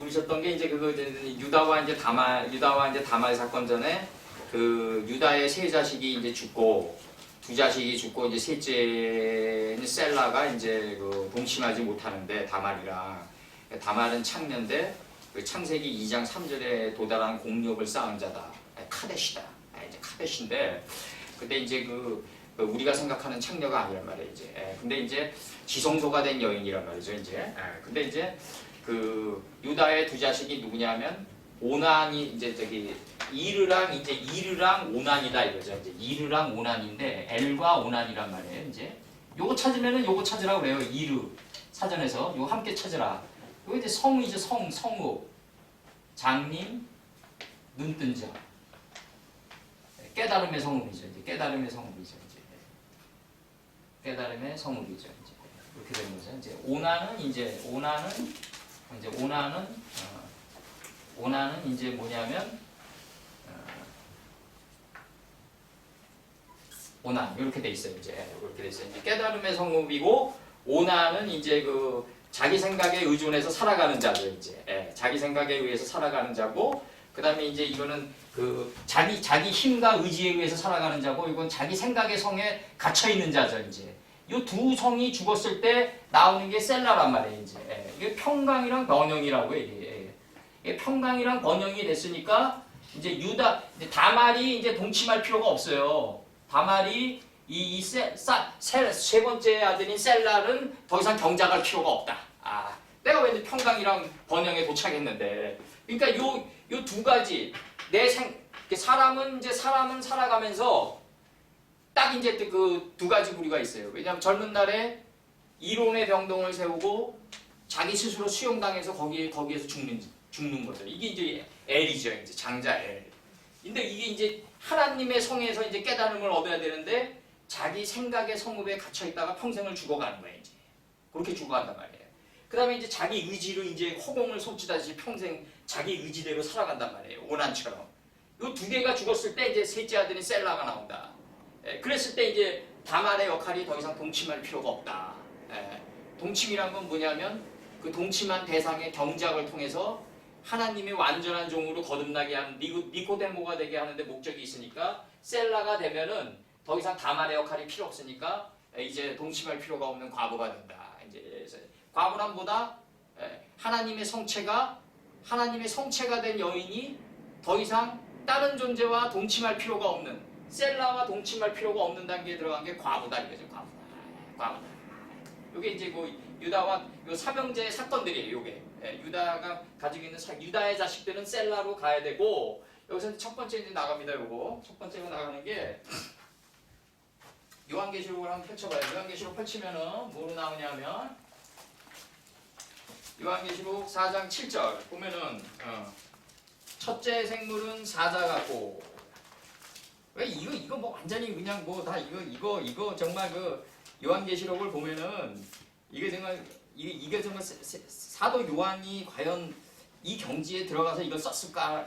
부르셨던 게 이제 그거 유다와 이제 다말 사건 전에 그 유다의 세 자식이 이제 죽고 두 자식이 죽고 이제 셋째는 셀라가 이제 그 동침하지 못하는데 다말은 창녀인데 그 창세기 2장 3절에 도달한 공력을 쌓은 자다. 카데시다. 이제 카데시인데 근데 이제 그 우리가 생각하는 창녀가 아니란 말이에요. 이제 근데 이제 지성소가 된 여인이란 말이죠. 이제 근데 이제 그 유다의 두 자식이 누구냐면 오난이 이제 저기 이르랑 오난이다 이거죠. 이제 이르랑 오난인데 엘과 오난이란 말이에요. 이제 요거 찾으면은 요거 찾으라고 그래요. 이르 사전에서 요거 함께 찾으라. 요거 이제 성이죠. 성읍 장님 눈뜬 자 깨달음의 성읍이죠. 이제 깨달음의 성읍이죠. 이제 깨달음의 성읍이죠. 이제 이렇게 되는 거죠. 이제 오난은 이제 뭐냐면 오난 이렇게 돼 있어요. 이제 이렇게 돼 있어요. 이제 깨달음의 성읍이고 오난은 이제 그 자기 생각에 의존해서 살아가는 자죠. 이제 자기 생각에 의해서 살아가는 자고 그다음에 이제 이거는 그 자기 힘과 의지에 의해서 살아가는 자고 이건 자기 생각의 성에 갇혀 있는 자죠. 이제 이 두 성이 죽었을 때 나오는 게 셀라란 말이에요. 이제 이게 평강이랑 번영이라고 이게 평강이랑 번영이 됐으니까 이제 다말이 이제 동침할 필요가 없어요. 다말이 세 번째 아들인 셀라는 더 이상 경작할 필요가 없다. 내가 왜 평강이랑 번영에 도착했는데, 그러니까 요 두 가지 사람은 살아가면서 딱 이제 그 두 가지 부류가 있어요. 왜냐하면 젊은 날에 이론의 병동을 세우고 자기 스스로 수용당해서 거기에서 죽는 거죠. 이게 이제 엘이죠. 이제 장자 엘. 근데 이게 이제 하나님의 성에서 이제 깨달음을 얻어야 되는데 자기 생각의 성읍에 갇혀 있다가 평생을 죽어가는 거예요. 이제 그렇게 죽어간단 말이에요. 그다음에 이제 자기 의지로 이제 허공을 솟치다시 평생 자기 의지대로 살아간단 말이에요. 오난처럼. 이 두 개가 죽었을 때 이제 셋째 아들인 셀라가 나온다. 그랬을 때 이제 다말의 역할이 더 이상 동침할 필요가 없다. 동침이란 건 뭐냐면 그 동침한 대상의 경작을 통해서 하나님의 완전한 종으로 거듭나게 하는 니코데모가 되게 하는데 목적이 있으니까 셀라가 되면은 더 이상 다말의 역할이 필요 없으니까 이제 동침할 필요가 없는 과부가 된다. 이제 과부란보다 하나님의 성체가 된 여인이 더 이상 다른 존재와 동침할 필요가 없는 셀라와 동침할 필요가 없는 단계에 들어간 게 과부다 이거죠. 과부다. 이게 이제 그 유다와 요 사명제의 사건들이에요. 요게 유다가 가지고 있는 유다의 자식들은 셀라로 가야 되고 여기서 첫 번째 이제 나갑니다. 요거 첫 번째가 나가는 게 요한계시록을 한번 펼쳐봐요. 요한계시록 펼치면은 뭐로 나오냐면 요한계시록 4장 7절 보면은 첫째 생물은 사자 같고 왜 이거 뭐 완전히 그냥 뭐 다 이거 정말 그 요한계시록을 보면은 이게 정말 사도 요한이 과연 이 경지에 들어가서 이걸 썼을까?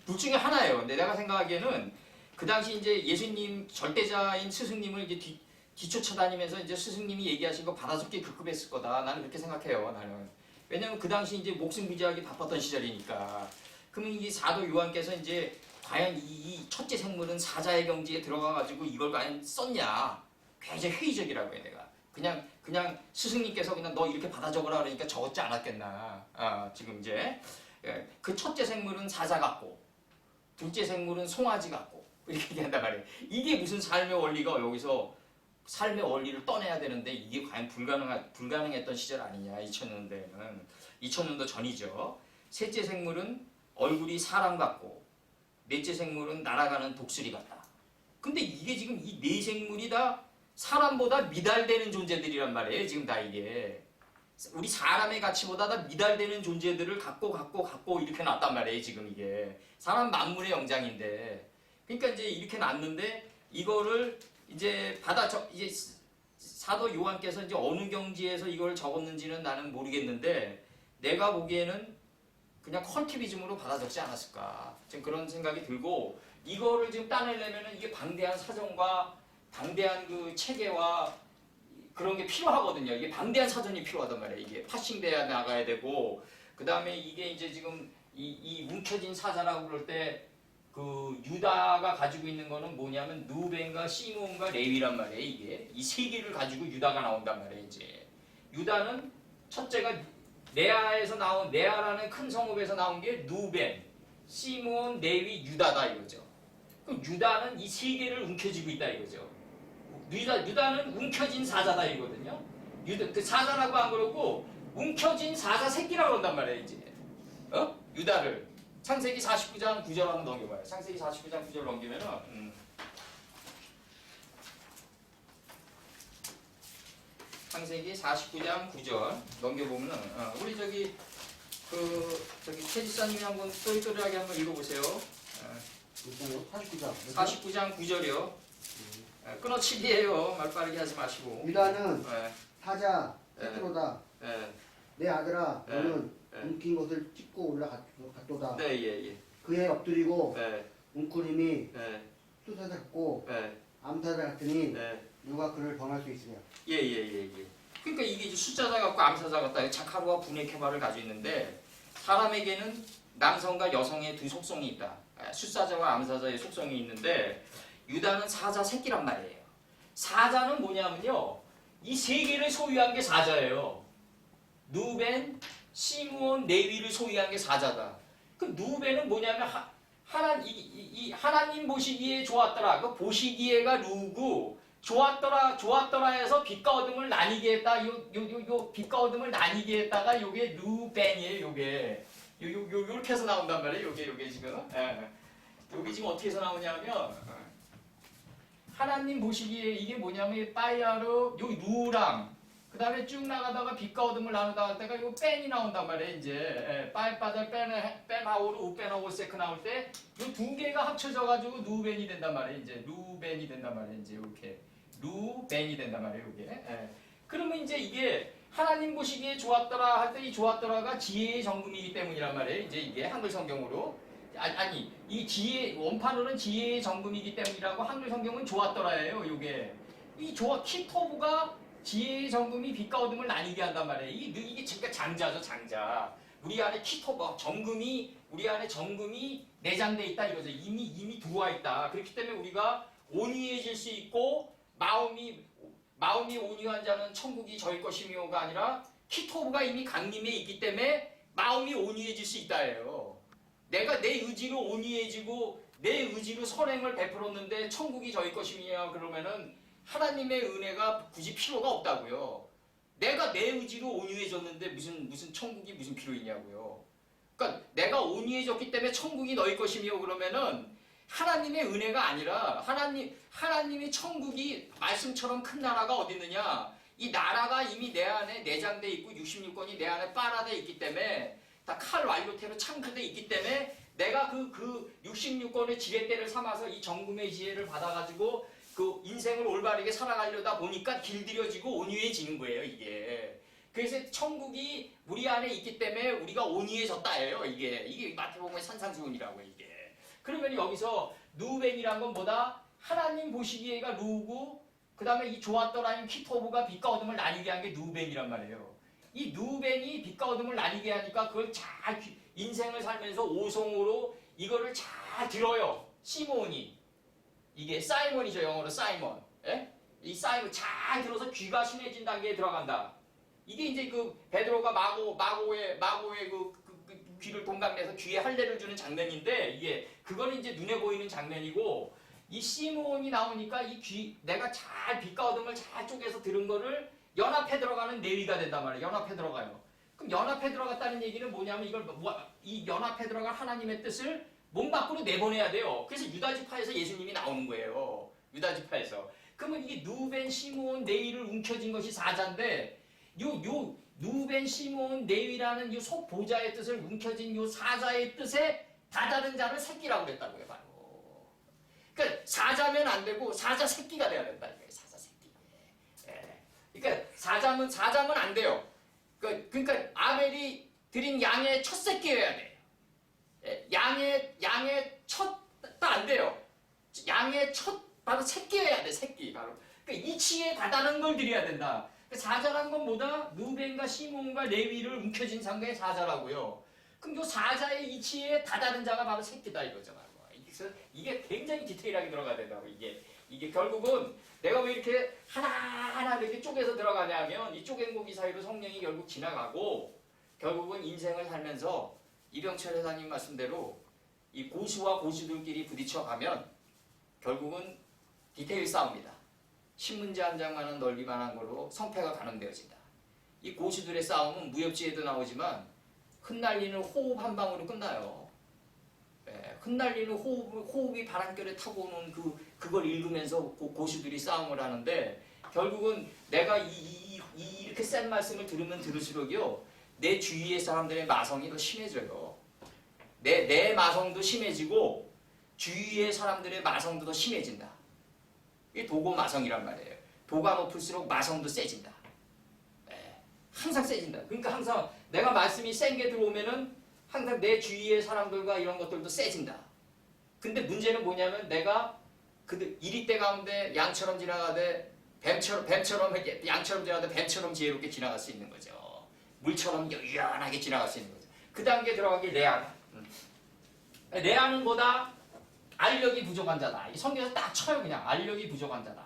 둘 중에 하나예요. 근데 내가 생각하기에는 그 당시 이제 예수님 절대자인 스승님을 이제 뒤쫓아다니면서 이제 스승님이 얘기하신 거 받아듣기 급급했을 거다. 나는 그렇게 생각해요. 나는. 왜냐면 그 당시 이제 목숨 부지하기 바빴던 시절이니까. 그러면 이 사도 요한께서 이제 과연 이 첫째 생물은 사자의 경지에 들어가가지고 이걸 과연 썼냐? 굉장히 회의적이라고 해 내가. 그냥 스승님께서 그냥 너 이렇게 받아 적으라 그러니까 적었지 않았겠나. 지금 이제 그 첫째 생물은 사자 같고 둘째 생물은 송아지 같고 이렇게 얘기한단 말이에요. 이게 무슨 삶의 원리가 여기서 삶의 원리를 떠내야 되는데 이게 과연 불가능했던 시절 아니냐. 2000년도 전이죠. 셋째 생물은 얼굴이 사람 같고 넷째 생물은 날아가는 독수리 같다. 근데 이게 지금 이 네 생물이 다 사람보다 미달되는 존재들이란 말이에요. 지금 다 이게 우리 사람의 가치보다 다 미달되는 존재들을 갖고 이렇게 놨단 말이에요. 지금 이게 사람 만물의 영장인데 그러니까 이제 이렇게 놨는데 이거를 이제 이제 사도 요한께서 이제 어느 경지에서 이걸 적었는지는 나는 모르겠는데 내가 보기에는 그냥 컬티비즘으로 받아 적지 않았을까 지금 그런 생각이 들고 이거를 지금 따내려면은 이게 방대한 사정과 방대한 그 체계와 그런 게 필요하거든요. 이게 방대한 사전이 필요하단 말이에요. 이게 파싱돼야 나가야 되고 그 다음에 이게 이제 지금 이 움켜진 사자라고 그럴 때 그 유다가 가지고 있는 거는 뭐냐면 누벤과 시므온과 레위란 말이에요. 이게 이 세 개를 가지고 유다가 나온단 말이에요. 이제 유다는 첫째가 레아에서 나온 레아라는 큰 성읍에서 나온 게 누벤, 시므온, 레위, 유다다 이거죠. 그럼 유다는 이 세 개를 움켜쥐고 있다 이거죠. 유다는 움켜진 사자다 이거거든요. 그 사자라고 안 그러고 움켜진 사자 새끼라고 그런단 말이에요. 이제 유다를 창세기 49장 9절 한번 넘겨봐요. 창세기 49장 9절 넘기면은 창세기 49장 9절 넘겨보면은 우리 저기 최지사님이 한번 또리또리하게 한번 읽어보세요. 49장. 49장 9절이요. 끊어치기예요. 말 빠르게 하지 마시고. 유다는 네. 사자 새끼로다. 네. 내 아들아, 네. 너는 네. 움킨 것을 찢고 올라갔도다. 네, 예. 그에 엎드리고 네. 웅크림이 네. 숫사자 같고 네. 암사자 같으니 네. 누가 그를 범할 수 있으랴. 예. 그러니까 이게 이제 숫자자 같고 암사자 같다. 자카루와 분의 쾌말을 가지고 있는데 사람에게는 남성과 여성의 두 속성이 있다. 숫사자와 암사자의 속성이 있는데 유다는 사자 새끼란 말이에요. 사자는 뭐냐면요. 이 세 개를 소유한 게 사자예요. 누벤, 시므온, 레위를 소유한 게 사자다. 그 누벤은 뭐냐면 하나님 보시기에 좋았더라. 그 보시기에가 루고 좋았더라 해서 빛과 어둠을 나뉘게 했다. 요 빛과 어둠을 나뉘게 했다가 요게 루벤이에요. 요게 요렇게 해서 나온단 말이에요. 요게 지금 요게 지금 어떻게 해서 나오냐면 하나님 보시기에 이게 뭐냐면 빠이아르 요 루랑 그 다음에 쭉 나가다가 빛과 어둠을 나누다 할 때가 요 뺀이 나온단 말이에요. 이제 빠이빠들 뺀하오르 우뺀하오 세크 나올 때 요 두 개가 합쳐져가지고 누벤이 된단 말이에요. 이제 루벤이 된단 말이에요. 이제 이렇게 루벤이 된단 말이에요. 이게 그러면 이제 이게 하나님 보시기에 좋았더라 할 때 이 좋았더라가 지혜의 정금이기 때문이란 말이에요. 이제 이게 한글 성경으로 아니 이 지혜 원판으로는 지혜의 정금이기 때문이라고 한글 성경은 좋았더라예요. 요게 이 키토브가 지혜의 정금이 빛과 어둠을 나뉘게 한단 말이에요. 이게 진짜 장자죠, 장자. 우리 안에 키토브 우리 안에 정금이 내장돼 있다 이거죠. 이미 들어와 있다. 그렇기 때문에 우리가 온유해질 수 있고 마음이 온유한 자는 천국이 저희 것이며가 아니라 키토브가 이미 강림에 있기 때문에 마음이 온유해질 수 있다예요. 내가 내 의지로 온유해지고 내 의지로 선행을 베풀었는데 천국이 저희 것이며 그러면은 하나님의 은혜가 굳이 필요가 없다고요. 내가 내 의지로 온유해졌는데 무슨 천국이 무슨 필요 있냐고요. 그러니까 내가 온유해졌기 때문에 천국이 너희 것이며 그러면은 하나님의 은혜가 아니라 하나님의 천국이 말씀처럼 큰 나라가 어디 있느냐? 이 나라가 이미 내 안에 내장돼 있고 66권이 내 안에 빨아돼 있기 때문에 다 칼 완료태로 창조돼 있기 때문에 내가 그 66권의 지렛대를 삼아서 이 정금의 지혜를 받아가지고 그 인생을 올바르게 살아가려다 보니까 길들여지고 온유해지는 거예요, 이게. 그래서 천국이 우리 안에 있기 때문에 우리가 온유해졌다예요, 이게 마태복음의 산상수훈이라고 이게. 그러면 여기서 누벤이란 건 뭐다? 하나님 보시기에가 루고 그 다음에 이 좋았더라는 키토브가 빛과 어둠을 나뉘게 한 게 누벤이란 말이에요. 이 누벤이 빛과 어둠을 나뉘게 하니까 그걸 잘 인생을 살면서 오송으로 이거를 잘 들어요. 시몬이. 이게 사이먼이죠. 영어로 사이먼. 예? 이 사이먼 잘 들어서 귀가 순해진 단계에 들어간다. 이게 이제 그 베드로가 마고의 그 귀를 동갑내서 귀에 할례를 주는 장면인데 이게 그건 이제 눈에 보이는 장면이고 이 시몬이 나오니까 내가 잘 빛과 어둠을 잘 쪼개서 들은 거를 연합해 들어가는 내위가 된단 말이에요. 연합해 들어가요. 그럼 연합해 들어갔다는 얘기는 뭐냐면 이 연합해 들어간 하나님의 뜻을 몸 밖으로 내보내야 돼요. 그래서 유다지파에서 예수님이 나오는 거예요. 유다지파에서. 그러면 이게 누벤, 시므온, 레위를 움켜쥔 것이 사자인데 요 누벤, 시므온, 레위라는 요 속보자의 뜻을 움켜쥔 요 사자의 뜻에 다다른 자를 새끼라고 그랬다고요. 바로. 그러니까 사자면 안 되고 사자 새끼가 돼야 된다는 거예요. 사자 새끼. 예. 그러니까 사자면 안 돼요. 그러니까 아벨이 드린 양의 첫 새끼여야 돼요. 양의 첫 안 돼요. 양의 첫 바로 새끼여야 돼. 새끼 바로. 그러니까 이치에 다다른 걸 드려야 된다. 그 사자란 건 뭐다? 누벤과 시몬과 레위를 움켜쥔 상대의 사자라고요. 그럼 요 사자의 이치에 다다른 자가 바로 새끼다 이거잖아요. 그래서 이게 굉장히 디테일하게 들어가야 된다고. 이게 결국은 내가 왜 이렇게 하나하나 이렇게 쪼개서 들어가냐면 이 쪼갠 고기 사이로 성령이 결국 지나가고 결국은 인생을 살면서 이병철 회장님 말씀대로 이 고수와 고수들끼리 부딪혀 가면 결국은 디테일 싸움이다. 신문지 한 장만한 넓이만한 걸로 성패가 가능되어진다. 이 고수들의 싸움은 무협지에도 나오지만 흩날리는 호흡 한 방으로 끝나요. 흩날리는 호흡이 바람결에 타고 오는 그걸 읽으면서 고수들이 싸움을 하는데 결국은 내가 이렇게 센 말씀을 들으면 들을수록요 내 주위의 사람들의 마성이 더 심해져요. 내 마성도 심해지고 주위의 사람들의 마성도 더 심해진다. 이게 도고 마성이란 말이에요. 도가 높을수록 마성도 세진다. 항상 세진다. 그러니까 항상 내가 말씀이 센 게 들어오면은 항상 내 주위의 사람들과 이런 것들도 세진다. 근데 문제는 뭐냐면 내가 이리 때 가운데 양처럼 지나가되 뱀처럼 양처럼 지나가되 뱀처럼 지혜롭게 지나갈 수 있는 거죠. 물처럼 유연하게 지나갈 수 있는 거죠. 그 단계 들어가기 레아다. 레아는 뭐다? 알력이 부족한 자다. 이 성경에서 딱 쳐요 그냥. 알력이 부족한 자다.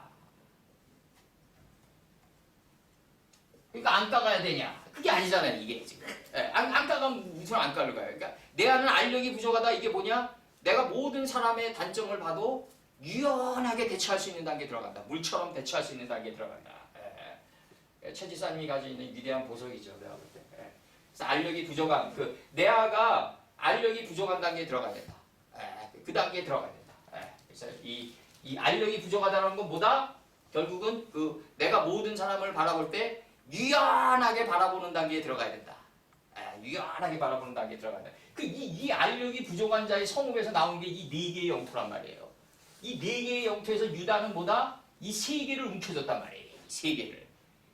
그러니까 안 까가야 되냐? 그게 아니잖아요 이게 지금. 안 까가면 무슨 안 까를 가요. 그러니까 내 안은 알력이 부족하다. 이게 뭐냐? 내가 모든 사람의 단점을 봐도 유연하게 대처할 수 있는 단계에 들어간다. 물처럼 대처할 수 있는 단계에 들어간다. 최 지사님이 가지고 있는 위대한 보석이죠. 내가 볼 때. 그래서 알력이 부족한 내아가 알력이 부족한 단계에 들어가야 된다. 그 단계에 들어가야 된다. 그래서 이 알력이 부족하다는 건 뭐다? 결국은 내가 모든 사람을 바라볼 때 유연하게 바라보는 단계에 들어가야 된다. 유연하게 바라보는 단계에 들어가야 된다. 이 알력이 부족한 자의 성읍에서 나온 게 이 네 개의 영토란 말이에요. 이 네 개의 영토에서 유다는 뭐다? 이 세 개를 움켜줬단 말이에요.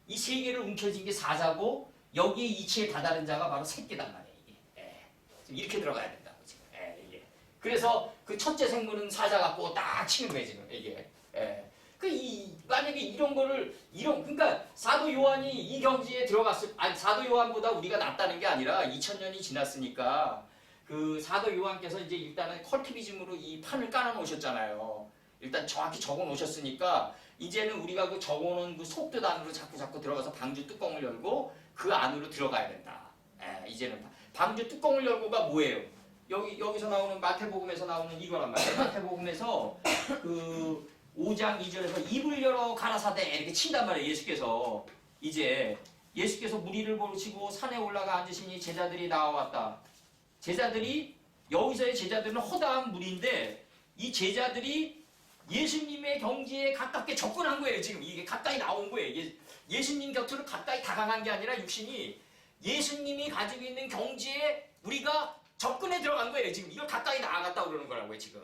이 세 개를 움켜진 게 사자고 여기에 이치에 다다른 자가 바로 새끼단 말이에요. 이게. 이렇게 들어가야 된다고 지금. 이게. 그래서 그 첫째 생물은 사자 갖고 딱 치는 거예요 지금 이게. 만약에 이런 거를 그러니까 사도 요한이 이 경지에 사도 요한보다 우리가 낫다는 게 아니라 2000년이 지났으니까 그 사도 요한께서 이제 일단은 컬티비즘으로 이 판을 깔아 놓으셨잖아요. 일단 정확히 적어 놓으셨으니까 이제는 우리가 그 적어 놓은 그 속뜻 안으로 자꾸 들어가서 방주 뚜껑을 열고 그 안으로 들어가야 된다. 이제는 방주 뚜껑을 열고가 뭐예요? 여기서 나오는 마태복음에서 나오는 이거란 말이에요. 마태복음에서 5장 2절에서 입을 열어 가라사대 이렇게 친단 말이에요. 예수께서 무리를 부르시고 산에 올라가 앉으시니 제자들이 나와왔다. 여기서의 제자들은 허다한 무리인데 이 제자들이 예수님의 경지에 가깝게 접근한 거예요. 지금 이게 가까이 나온 거예요. 예수님 곁으로 가까이 다가간 게 아니라 육신이 예수님이 가지고 있는 경지에 우리가 접근해 들어간 거예요. 지금 이걸 가까이 나아갔다 그러는 거라고요. 지금.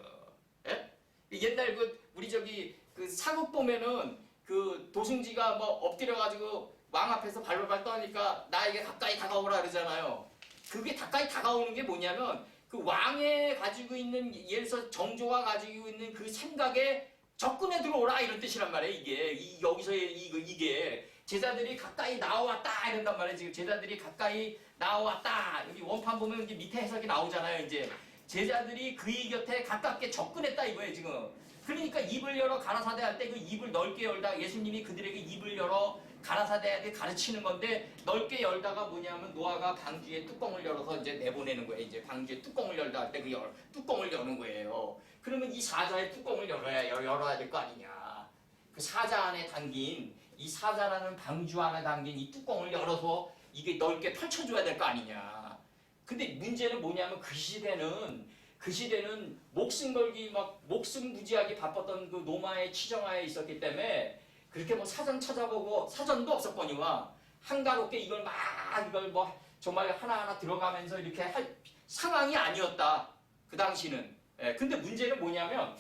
옛날 우리 사극 보면은 도승지가 엎드려가지고 왕 앞에서 발발발 떠니까 나에게 가까이 다가오라 그러잖아요. 그게 가까이 다가오는 게 뭐냐면 그 왕의 가지고 있는 예를 들어서 정조가 가지고 있는 그 생각에 접근해 들어오라 이런 뜻이란 말이에요. 이게 여기서의 이게 제자들이 가까이 나와왔다 이런단 말이에요. 지금 제자들이 가까이 나와왔다. 여기 원판 보면 이제 밑에 해석이 나오잖아요. 이제 제자들이 그의 곁에 가깝게 접근했다 이거예요 지금. 그러니까 입을 열어 가라사대 할 때 그 입을 넓게 열다 예수님이 그들에게 입을 열어 가라사대에 가르치는 건데 넓게 열다가 뭐냐면 노아가 방주에 뚜껑을 열어서 이제 내보내는 거예요. 이제 방주에 뚜껑을 열다 할 때 그 뚜껑을 여는 거예요. 그러면 이 사자의 뚜껑을 열어야 될 거 아니냐. 그 사자 안에 담긴 이 사자라는 방주 안에 담긴 이 뚜껑을 열어서 이게 넓게 펼쳐줘야 될 거 아니냐. 근데 문제는 뭐냐면 그 시대는 목숨 걸기 목숨 부지하기 바빴던 그 로마의 치정하에 있었기 때문에 그렇게 사전 찾아보고 사전도 없었거니와 한가롭게 이걸 정말 하나하나 들어가면서 이렇게 할 상황이 아니었다. 그 당시는. 근데 문제는 뭐냐면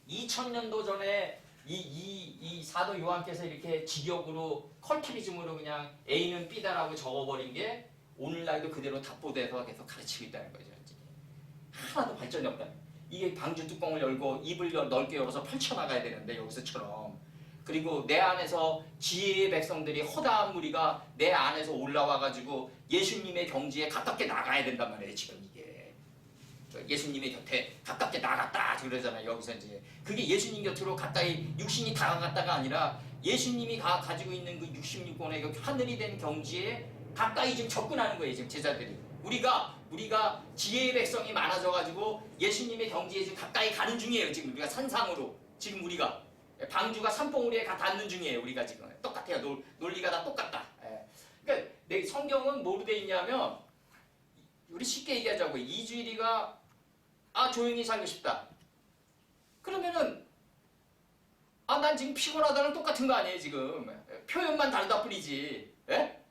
2000년도 전에 이 사도 요한께서 이렇게 직역으로 컬티비즘으로 그냥 A는 B다라고 적어버린 게 오늘날도 그대로 답보돼서 계속 가르치고 있다는 거죠. 하나도 발전이 없다. 이게 방주 뚜껑을 열고 입을 넓게 열어서 펼쳐나가야 되는데 여기서처럼 그리고 내 안에서 지혜의 백성들이 허다한 무리가 내 안에서 올라와가지고 예수님의 경지에 가깝게 나가야 된단 말이에요. 지금 이게 예수님의 곁에 가깝게 나갔다 그러잖아요. 여기서 이제 그게 예수님 곁으로 가까이 육신이 다가갔다가 아니라 예수님이 가지고 있는 그 66권의 그 하늘이 된 경지에 가까이 지금 접근하는 거예요. 지금 제자들이 우리가 지혜의 백성이 많아져가지고 예수님의 경지에 지금 가까이 가는 중이에요. 지금 우리가 산상으로 지금 우리가 방주가 산봉우리에 닿는 중이에요. 우리가 지금 똑같아요. 논리가 다 똑같다. 예. 그러니까 내 성경은 뭐로 돼 있냐면 우리 쉽게 얘기하자고 이주일이가 조용히 살고 싶다. 그러면은 난 지금 피곤하다는 똑같은 거 아니에요. 지금 표현만 다르다 뿐이지. 예?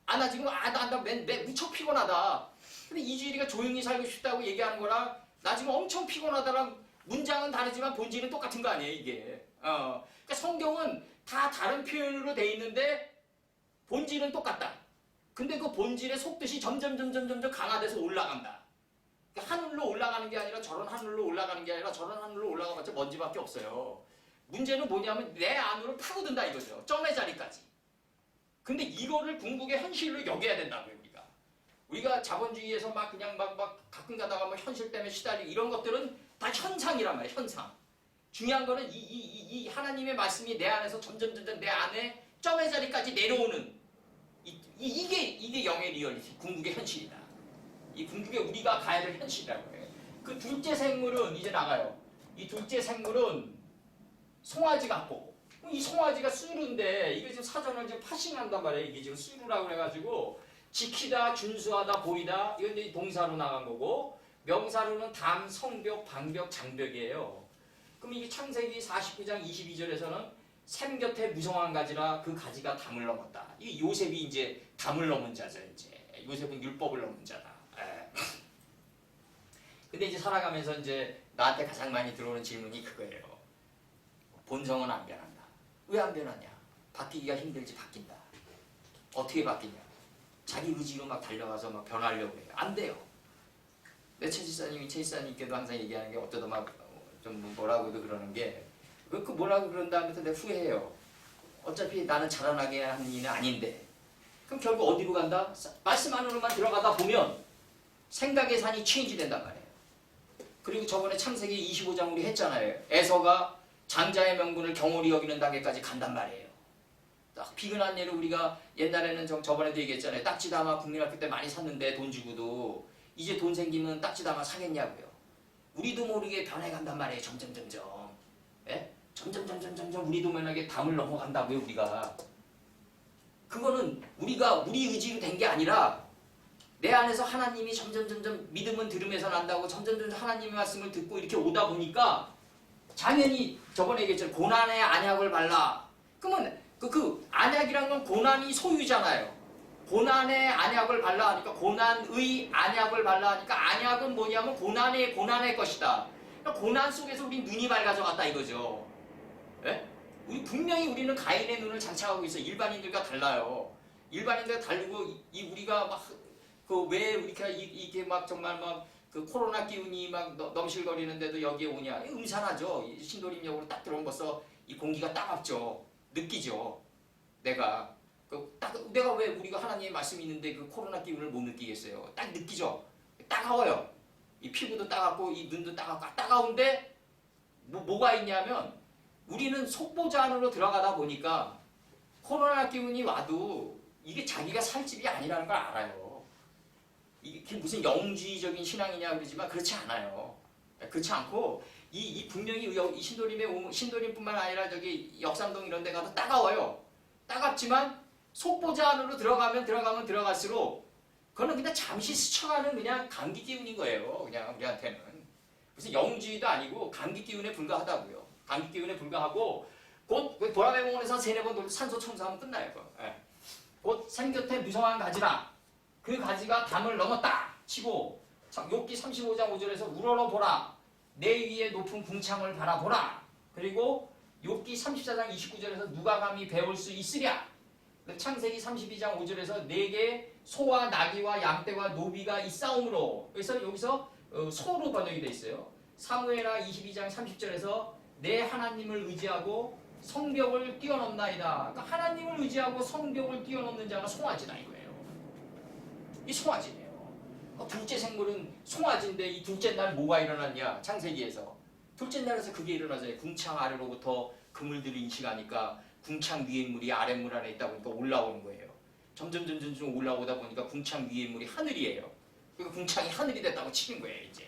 나 지금 나 무척 피곤하다. 근데 이주일이가 조용히 살고 싶다고 얘기하는 거랑 나 지금 엄청 피곤하다랑 문장은 다르지만 본질은 똑같은 거 아니에요. 이게. 그러니까 성경은 다 다른 표현으로 돼 있는데 본질은 똑같다. 근데 그 본질의 속뜻이 점점 강화돼서 올라간다. 그러니까 하늘로 올라가는 게 아니라 저런 하늘로 올라가는 게 아니라 저런 하늘로 올라가봤자 먼지밖에 없어요. 문제는 뭐냐면 내 안으로 파고든다 이거죠. 점의 자리까지. 근데 이거를 궁극의 현실로 여겨야 된다고요. 우리가 자본주의에서 막 그냥 막 가끔 가다가 뭐 현실 때문에 시달리고 이런 것들은 다 현상이란 말이에요. 현상. 중요한 거는 이 하나님의 말씀이 내 안에서 점점 내 안에 점의 자리까지 내려오는 이게 영의 리얼리티, 궁극의 현실이다. 이 궁극의 우리가 가야 될 현실이라고 해요. 그 둘째 생물은 이제 나가요. 이 둘째 생물은 송아지 같고 이 송아지가 수루인데 이게 지금 사전을 지금 파싱한단 말이에요. 이게 지금 수루라고 그래가지고 지키다, 준수하다, 보이다 이건 이제 동사로 나간 거고 명사로는 담, 성벽, 방벽, 장벽이에요. 그럼 이게 창세기 49장 22절에서는 샘 곁에 무성한 가지라 그 가지가 담을 넘었다. 이 요셉이 이제 담을 넘은 자죠. 이제 요셉은 율법을 넘은 자다. 근데 이제 살아가면서 이제 나한테 가장 많이 들어오는 질문이 그거예요. 본성은 안 변한다. 왜 안 변하냐? 바뀌기가 힘들지 바뀐다. 어떻게 바뀌냐? 자기 의지로 막 달려가서 막 변하려고 해요. 안 돼요. 내 최지사님께도 항상 얘기하는 게 어쩌다 막 좀 뭐라고도 그러는 게 그 뭐라고 그런 다음부터 내가 후회해요. 어차피 나는 자라나게 하는 일은 아닌데 그럼 결국 어디로 간다? 말씀 안으로만 들어가다 보면 생각의 산이 체인지 된단 말이에요. 그리고 저번에 창세기 25장 우리 했잖아요. 에서가 장자의 명분을 경홀히 여기는 단계까지 간단 말이에요. 딱 비근한 예를 우리가 옛날에는 저번에도 얘기했잖아요. 딱지다마 국민학교 때 많이 샀는데 돈 주고도 이제 돈 생기면 딱지다마 사겠냐고요. 우리도 모르게 변해간단 말이에요. 점점. 예? 점점 우리도 모르게 담을 넘어간다고요. 우리가. 그거는 우리 의지로 된 게 아니라 내 안에서 하나님이 점점 믿음은 들음에서 난다고 점점 하나님의 말씀을 듣고 이렇게 오다 보니까 당연히 저번에 얘기했죠. 고난의 안약을 발라. 그러면 그 안약이란 건 고난이 소유잖아요. 고난의 안약을 발라 하니까 고난의 안약을 발라 하니까 안약은 뭐냐면 고난의 것이다. 그러니까 고난 속에서 우리 눈이 밝아져 갔다 이거죠. 예? 분명히 우리는 가인의 눈을 장착하고 있어요. 일반인들과 달라요. 일반인들과 다르고 우리가 막 왜 이렇게 막 정말 막 그 코로나 기운이 막 넘실거리는데도 여기에 오냐? 음산하죠. 신도림역으로 딱 들어온 벌써 이 공기가 따갑죠. 느끼죠. 내가 왜 우리가 하나님의 말씀이 있는데 그 코로나 기운을 못 느끼겠어요? 딱 느끼죠. 따가워요. 이 피부도 따갑고 이 눈도 따갑고 따가운데 뭐가 있냐면 우리는 속보자 안으로 들어가다 보니까 코로나 기운이 와도 이게 자기가 살 집이 아니라는 걸 알아요. 이게 무슨 영주의적인 신앙이냐 그러지만 그렇지 않아요. 그렇지 않고 분명히 이 신도림뿐만 아니라 저기 역삼동 이런 데 가도 따가워요. 따갑지만 속보자 안으로 들어가면 들어갈수록 그거는 그냥 잠시 스쳐가는 그냥 감기 기운인 거예요. 그냥 우리한테는 무슨 영주의도 아니고 감기 기운에 불과하다고요. 감기 기운에 불과하고 곧 보라매공원에서 3-4번 산소 청소하면 끝나요. 곧 샘곁에 무성한 가지라. 그 가지가 담을 넘었다 치고 욥기 35장 5절에서 우러러 보라. 내 위에 높은 궁창을 바라보라. 그리고 욥기 34장 29절에서 누가 감히 배울 수 있으랴. 창세기 32장 5절에서 내게 소와 나귀와 양떼와 노비가 있사오므로. 그래서 여기서 소로 번역이 되어 있어요. 사무엘하 22장 30절에서 내 하나님을 의지하고 성벽을 뛰어넘나이다. 그러니까 하나님을 의지하고 성벽을 뛰어넘는 자가 송아지다 이거예요. 이 송아지네요. 둘째 생물은 송아지인데 이 둘째 날 뭐가 일어났냐? 창세기에서 둘째 날에서 그게 일어나잖아요. 궁창 아래로부터 그물들을 인식하니까 궁창 위의 물이 아랫물 안에 있다 보니까 올라오는 거예요. 점점 올라오다 보니까 궁창 위의 물이 하늘이에요. 그러니까 궁창이 하늘이 됐다고 치는 거예요 이제.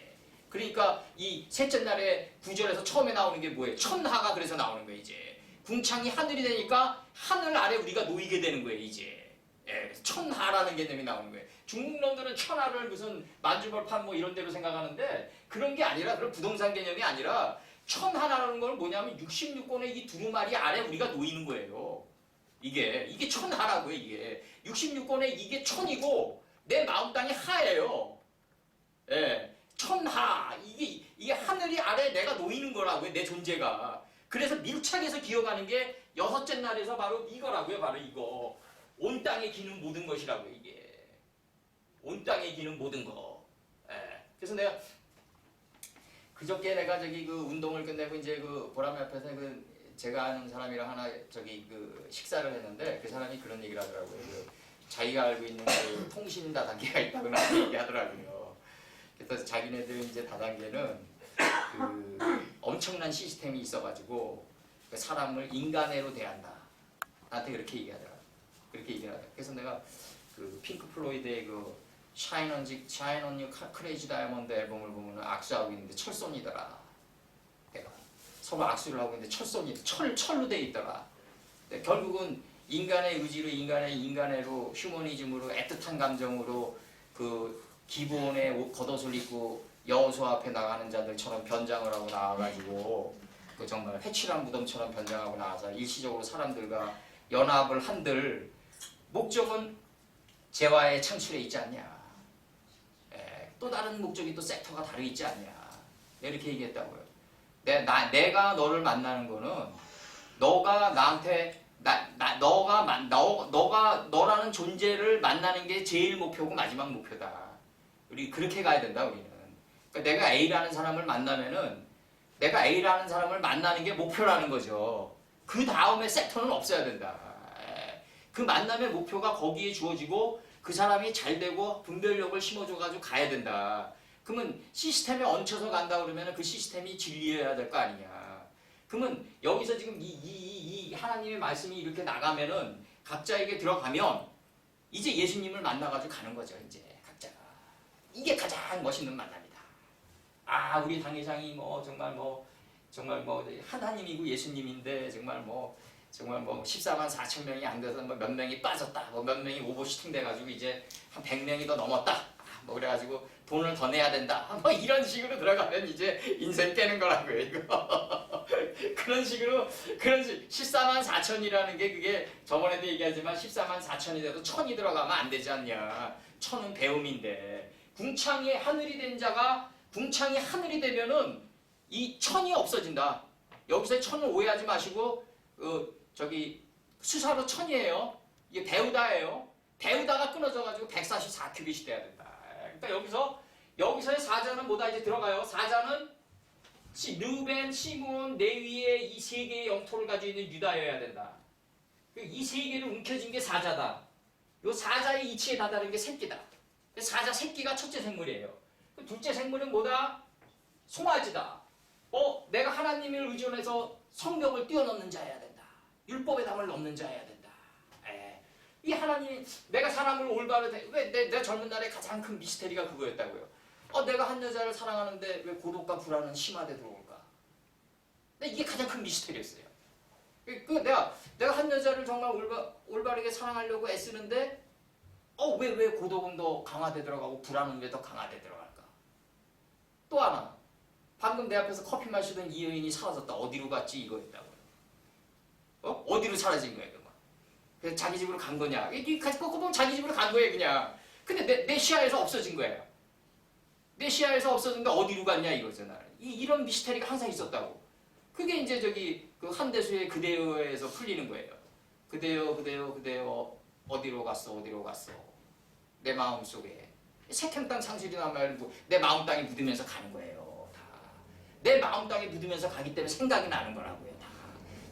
그러니까 이 셋째 날에 구절에서 처음에 나오는 게 뭐예요? 천하가 그래서 나오는 거예요 이제. 궁창이 하늘이 되니까 하늘 아래 우리가 놓이게 되는 거예요 이제. 예, 천하라는 개념이 나오는 거예요. 중국 놈들은 천하를 무슨 만주벌판 뭐 이런 데로 생각하는데 그런 게 아니라 그런 부동산 개념이 아니라 천하라는 건 뭐냐면 66권의 이 두루마리 아래 우리가 놓이는 거예요. 이게 천하라고요 이게. 66권의 이게 천이고 내 마음 땅이 하예요. 예, 천하 이게 하늘이 아래 내가 놓이는 거라고요 내 존재가. 그래서 밀착해서 기억하는 게 여섯째 날에서 바로 이거라고요. 바로 이거. 온 땅에 기는 모든 것이라고요 이게. 온 땅에 기는 모든 거. 예. 그래서 내가 그저께 내가 저기 그 운동을 끝내고 이제 그 보람의 앞에서 그 제가 아는 사람이랑 하나 저기 그 식사를 했는데 그 사람이 그런 얘기를 하더라고요. 그 자기가 알고 있는 그 통신 다단계가 있다고 얘기하더라고요. 그래서 자기네들 이제 다단계는 그 엄청난 시스템이 있어가지고 그 사람을 인간애로 대한다. 나한테 그렇게 얘기하더라고요. 그렇게 얘기를 하더라고요. 그래서 내가 그 핑크 플로이드의 그 Shine on You Crazy Diamond 앨범을 보면 악수하고 있는데 철손이더라. 내가 서로 악수를 하고 있는데 철로 돼 있더라. 결국은 인간의 의지로 인간애로 휴머니즘으로 애틋한 감정으로 그 기본의 옷 겉옷을 입고 여호수 앞에 나가는 자들처럼 변장을 하고 나와가지고 그 정말 회칠한 무덤처럼 변장하고 나와서 일시적으로 사람들과 연합을 한들 목적은 재화의 창출에 있지 않냐. 또 다른 목적이 또 섹터가 다르게 있지 않냐. 내가 이렇게 얘기했다고요. 내가 너를 만나는 거는 너가 나한테 너가 너라는 존재를 만나는 게 제일 목표고 마지막 목표다. 우리 그렇게 가야 된다 우리는. 그러니까 내가 A라는 사람을 만나면은 내가 A라는 사람을 만나는 게 목표라는 거죠. 그 다음에 섹터는 없어야 된다. 그 만남의 목표가 거기에 주어지고 그 사람이 잘 되고 분별력을 심어줘가지고 가야 된다. 그러면 시스템에 얹혀서 간다 그러면 그 시스템이 진리여야 될 거 아니냐. 그러면 여기서 지금 이 하나님의 말씀이 이렇게 나가면은 각자에게 들어가면 이제 예수님을 만나가지고 가는 거죠. 이제 각자가. 이게 가장 멋있는 만남이다. 아, 우리 당회장이 정말 하나님이고 예수님인데 정말 14만 4천 명이 안 돼서 몇 명이 빠졌다. 몇 명이 오버슈팅 돼가지고 이제 한 100명이 더 넘었다. 그래가지고 돈을 더 내야 된다. 이런 식으로 들어가면 이제 인생 깨는 거라고요, 이거. 그런 식으로 14만 4천이라는 게 그게 저번에도 얘기하지만 14만 4천이 돼도 천이 들어가면 안 되지 않냐. 천은 배움인데. 궁창이 하늘이 된 자가 궁창이 하늘이 되면은 이 천이 없어진다. 여기서 천을 오해하지 마시고 수사로 천이에요. 이게 배우다예요. 배우다가 끊어져가지고 144큐빗이 돼야 된다. 그러니까 여기서의 사자는 뭐다 이제 들어가요. 사자는 르벤, 시므온, 레위의 이 세 개의 영토를 가지고 있는 유다여야 된다. 이 세 개를 움켜쥔 게 사자다. 이 사자의 이치에 다다른 게 새끼다. 사자 새끼가 첫째 생물이에요. 둘째 생물은 뭐다? 송아지다. 내가 하나님을 의존해서 성벽을 뛰어넘는 자여야 된다. 율법의 담을 넘는 자여야 된다. 이 하나님, 내가 사람을 왜 내 젊은 날에 가장 큰 미스테리가 그거였다고요. 내가 한 여자를 사랑하는데 왜 고독과 불안은 심화돼 들어올까? 근데 이게 가장 큰 미스테리였어요. 내가 한 여자를 정말 올바르게 사랑하려고 애쓰는데 왜 고독은 더 강화돼 들어가고 불안은 왜 더 강화돼 들어갈까? 또 하나, 방금 내 앞에서 커피 마시던 이 여인이 사라졌다. 어디로 갔지? 이거였다고요. 어디로 사라진 거야, 그만. 그래서 자기 집으로 간 거냐? 같이 꺾고 보면 자기 집으로 간 거예요, 그냥. 근데 내 시야에서 없어진 거예요. 내 시야에서 없어진데 어디로 갔냐 이거잖아. 이런 미스테리가 항상 있었다고. 그게 이제 그 한대수의 그대여에서 풀리는 거예요. 그대여 어디로 갔어? 내 마음 속에 색행 땅 상실이나 말고 내 마음 땅에 묻으면서 가는 거예요. 다. 내 마음 땅에 묻으면서 가기 때문에 생각이 나는 거라고요. 다.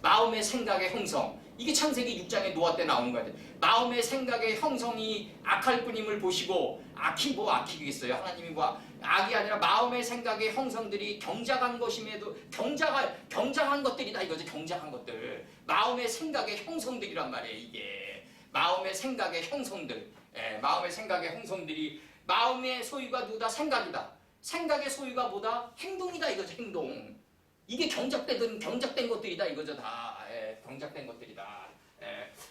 마음의 생각의 형성. 이게 창세기 6장에 노아 때 나오는 거예요. 마음의 생각의 형성이 악할 뿐임을 보시고 악이 뭐 악이겠어요. 하나님이 뭐 악이 아니라 마음의 생각의 형성들이 경작한 것임에도 경작한 것들이다 이거죠. 경작한 것들. 마음의 생각의 형성들이란 말이에요. 이게 마음의 생각의 형성들. 마음의 생각의 형성들이 마음의 소유가 누구다? 생각이다. 생각의 소유가 뭐다? 행동이다 이거죠. 행동. 이게 경작된 것들이다 이거죠. 다 경작된 것들이다.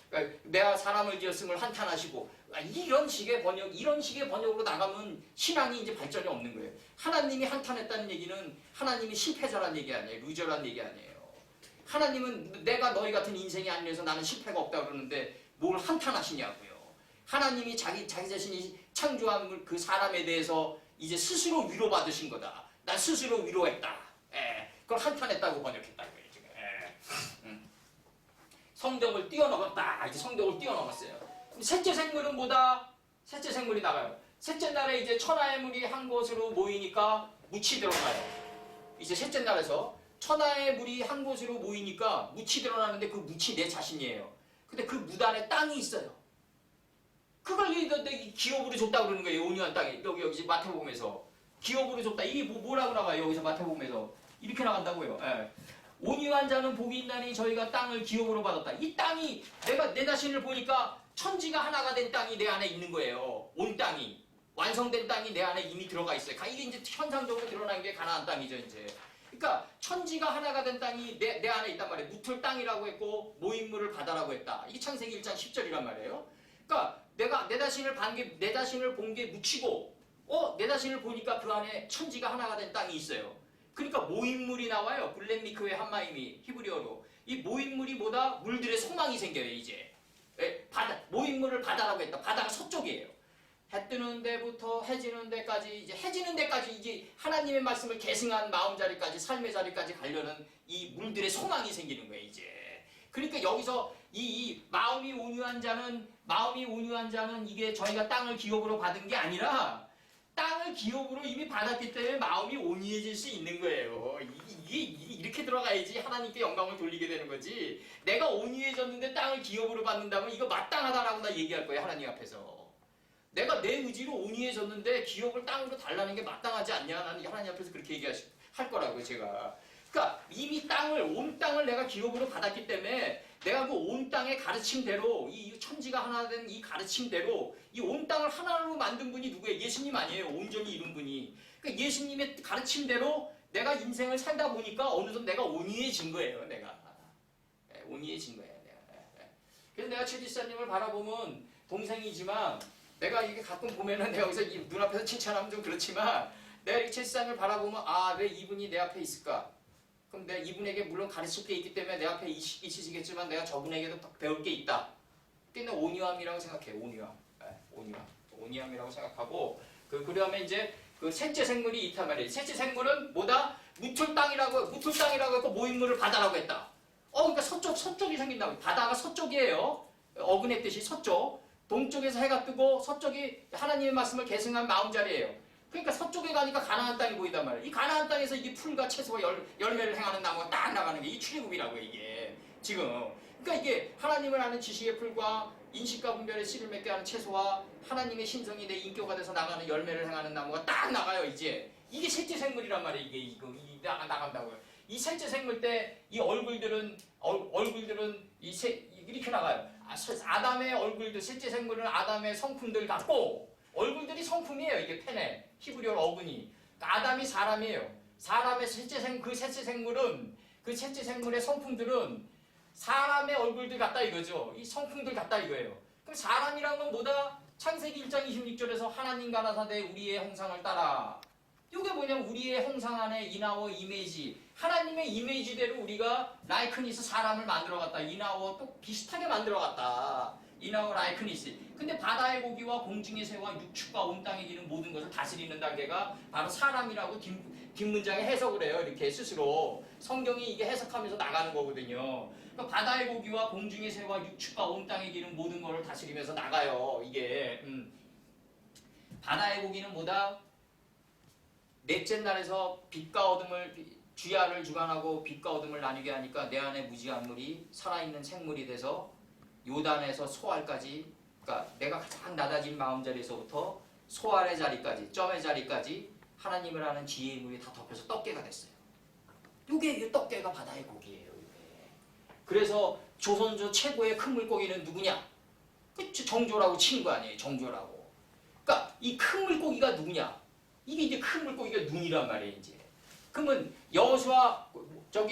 그러니까 내가 사람을 지었음을 한탄하시고 이런 식의 번역으로 나가면 신앙이 이제 발전이 없는 거예요. 하나님이 한탄했다는 얘기는 하나님이 실패자란 얘기 아니에요. 루저란 얘기 아니에요. 하나님은 내가 너희 같은 인생이 아니라서 나는 실패가 없다 그러는데 뭘 한탄하시냐고요. 하나님이 자기 자신이 창조한 그 사람에 대해서 이제 스스로 위로받으신 거다. 난 스스로 위로했다. 그걸 한탄했다고 번역했다고요. 지금. 성경을 뛰어넘었다. 이제 성경을 뛰어넘었어요. 셋째 생물은 뭐다? 셋째 생물이 나가요. 셋째 날에 이제 천하의 물이 한 곳으로 모이니까 묻이 드러나요. 이제 셋째 날에서 천하의 물이 한 곳으로 모이니까 묻이 드러나는데 그 묻이 내 자신이에요. 근데 그 묻 안에 땅이 있어요. 그걸 기업으로 줬다고 그러는 거예요. 온유한 땅에. 여기 마태복음에서. 기업으로 줬다. 이게 뭐라고 나와요? 여기서 마태복음에서. 이렇게 나간다고요. 온유한 자는 복이 있나니 저희가 땅을 기업으로 받았다. 이 땅이 내가 내 자신을 보니까 천지가 하나가 된 땅이 내 안에 있는 거예요. 온 땅이. 완성된 땅이 내 안에 이미 들어가 있어요. 이게 이제 현상적으로 드러난 게 가나안 땅이죠, 이제. 그러니까 천지가 하나가 된 땅이 내 안에 있단 말이에요. 묻을 땅이라고 했고 모임물을 바다라고 했다. 이게 창세기 1장 10절이란 말이에요. 그러니까 내가 내 자신을 본 게 묻히고 내 자신을 보니까 그 안에 천지가 하나가 된 땅이 있어요. 그러니까 모임물이 나와요. 블랙미크의 한마임이 히브리어로. 이 모임물이 뭐다? 물들의 소망이 생겨요, 이제. 모임물을 바다라고 했다. 바다가 서쪽이에요. 해 뜨는 데부터 해지는 데까지, 이제 해지는 데까지 이제 하나님의 말씀을 계승한 마음자리까지, 삶의 자리까지 가려는 이 물들의 소망이 생기는 거예요, 이제. 그러니까 여기서 이 마음이 온유한 자는 이게 저희가 땅을 기업으로 받은 게 아니라 땅을 기업으로 이미 받았기 때문에 마음이 온유해질 수 있는 거예요. 이게 이렇게 들어가야지 하나님께 영광을 돌리게 되는 거지. 내가 온유해졌는데 땅을 기업으로 받는다면 이거 마땅하다라고 나 얘기할 거예요. 하나님 앞에서. 내가 내 의지로 온유해졌는데 기업을 땅으로 달라는 게 마땅하지 않냐. 나는 하나님 앞에서 그렇게 할 거라고요. 제가. 그러니까 이미 온 땅을 내가 기업으로 받았기 때문에 내가 그 온 땅의 가르침대로 이 천지가 하나 된 이 가르침대로 이 온 땅을 하나로 만든 분이 누구예요? 예수님 아니에요. 온전히 이룬 분이. 그러니까 예수님의 가르침대로 내가 인생을 살다 보니까 어느덧 내가 온유해진 거예요. 내가. 온유해진 거예요. 그래서 내가 최 지사님을 바라보면 동생이지만 내가 이게 가끔 보면은 내가 여기서 눈앞에서 칭찬하면 좀 그렇지만 내가 이렇게 최 지사님을 바라보면 왜 이분이 내 앞에 있을까? 그럼 내가 이분에게 물론 가르칠 게 있기 때문에 내 앞에 있으시겠지만 내가 저분에게도 배울 게 있다. 그게 온유함이라고 생각해요. 온유함이라고 생각하고 그러면 이제 그 셋째 생물이 있단 말이에요. 셋째 생물은 뭐다? 묻을 땅이라고 했고 모임물을 바다라고 했다. 그러니까 서쪽이 생긴다고. 바다가 서쪽이에요. 어근했듯이 서쪽. 동쪽에서 해가 뜨고 서쪽이 하나님의 말씀을 계승한 마음자리예요. 그러니까 서쪽에 가니까 가나안 땅이 보인단 말이에요. 이 가나안 땅에서 이게 풀과 채소와 열매를 행하는 나무가 딱 나가는 게 이 출애굽이라고 이게 지금. 그러니까 이게 하나님을 아는 지식의 풀과 인식과 분별의 씨를 맺게 하는 채소와 하나님의 신성이 내 인격화 돼서 나가는 열매를 행하는 나무가 딱 나가요. 이제 이게 셋째 생물이란 말이에요. 이게 나간다고요. 이 셋째 생물 때 이 얼굴들은 이렇게 나가요. 아담의 얼굴들, 셋째 생물은 아담의 성품들 같고 얼굴들이 성품이에요. 이게 펜에 히브리어로 어근이. 그러니까 아담이 사람이에요. 사람의 셋째 생물은 그 셋째 생물의 성품들은 사람의 얼굴들 같다 이거죠. 이 성품들 같다 이거예요. 그럼 사람이란 건 뭐다? 창세기 1장 26절에서 하나님과 나사대 우리의 형상을 따라. 이게 뭐냐면 우리의 형상 안에 인하워 이미지, 하나님의 이미지대로 우리가 라이크니스 사람을 만들어갔다. 인하워 또 비슷하게 만들어갔다. 인하워 라이크니스. 근데 바다의 고기와 공중의 새와 육축과 온 땅에 기는 모든 것을 다스리는 단계가 바로 사람이라고 뒷문장에 해석을 해요. 이렇게 스스로. 성경이 이게 해석하면서 나가는 거거든요. 그러니까 바다의 고기와 공중의 새와 육축과 온 땅에 기는 모든 것을 다스리면서 나가요. 이게. 바다의 고기는 뭐다? 넷째 날에서 빛과 어둠을 주야를 주관하고 빛과 어둠을 나뉘게 하니까 내 안에 무지한 물이 살아있는 생물이 돼서 요단에서 소알까지, 그러니까 내가 가장 낮아진 마음자리에서부터 소알의 자리까지, 점의 자리까지 하나님을 아는 지혜의 물이 다 덮여서 떡게가 됐어요. 이게 떡게가 바다의 고기예요. 이게. 그래서 조선조 최고의 큰 물고기는 누구냐? 그 정조라고 치는 거 아니에요. 정조라고. 그러니까 이 큰 물고기가 누구냐? 이게 이제 큰 물고기가 눈이란 말이에요. 이제. 그러면 여호수아 1장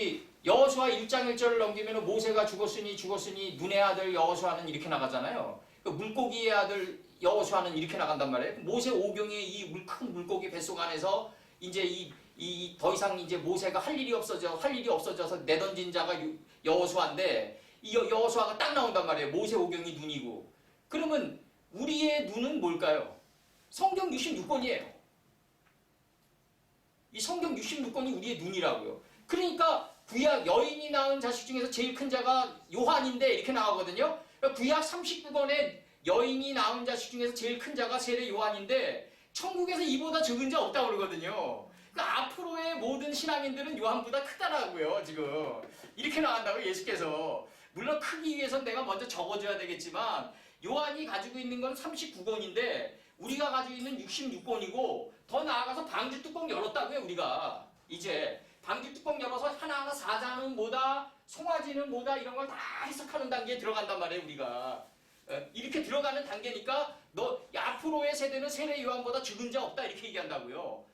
1절을 넘기면 모세가 죽었으니 눈의 아들 여호수아는 이렇게 나가잖아요. 그 물고기의 아들 여호수아는 이렇게 나간단 말이에요. 모세 오경의 이 큰 물고기 뱃속 안에서 이제 더 이상 이제 모세가 할 일이 없어져서 내던진 자가 여호수아인데 이 여호수아가 딱 나온단 말이에요. 모세 오경이 눈이고. 그러면 우리의 눈은 뭘까요? 성경 66권이에요. 이 성경 66권이 우리의 눈이라고요. 그러니까 구약 여인이 낳은 자식 중에서 제일 큰 자가 요한인데 이렇게 나오거든요. 구약 39권에 여인이 낳은 자식 중에서 제일 큰 자가 세례 요한인데 천국에서 이보다 적은 자 없다고 그러거든요. 그러니까 앞으로의 모든 신앙인들은 요한보다 크다라고요. 지금 이렇게 나간다고 예수께서. 물론 크기 위해서는 내가 먼저 적어줘야 되겠지만 요한이 가지고 있는 건 39권인데 우리가 가지고 있는 66권이고 더 나아가서 방주 뚜껑 열었다고요. 우리가 이제 방주 뚜껑 열어서 하나하나 사자는 뭐다, 송아지는 뭐다 이런 걸 다 해석하는 단계에 들어간단 말이에요. 우리가 이렇게 들어가는 단계니까 너 앞으로의 세대는 세례 요한보다 죽은 자 없다 이렇게 얘기한다고요.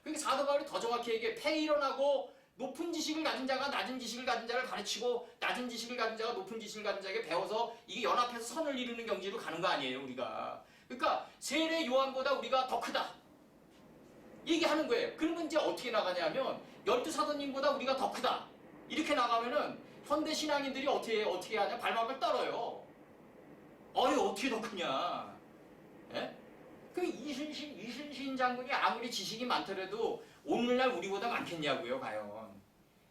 그러니까 사도 바울이 더 정확히 얘기해. 폐일어나고 높은 지식을 가진 자가 낮은 지식을 가진 자를 가르치고 낮은 지식을 가진 자가 높은 지식을 가진 자에게 배워서 이게 연합해서 선을 이루는 경지로 가는 거 아니에요. 우리가. 그러니까 세례 요한보다 우리가 더 크다 얘기하는 거예요. 그러면 이제 어떻게 나가냐면 12사도님보다 우리가 더 크다 이렇게 나가면은 현대 신앙인들이 어떻게 하냐? 발막을 떨어요. 어떻게 더 크냐? 예? 그 이순신 장군이 아무리 지식이 많더라도 오늘날 우리보다 많겠냐고요, 과연.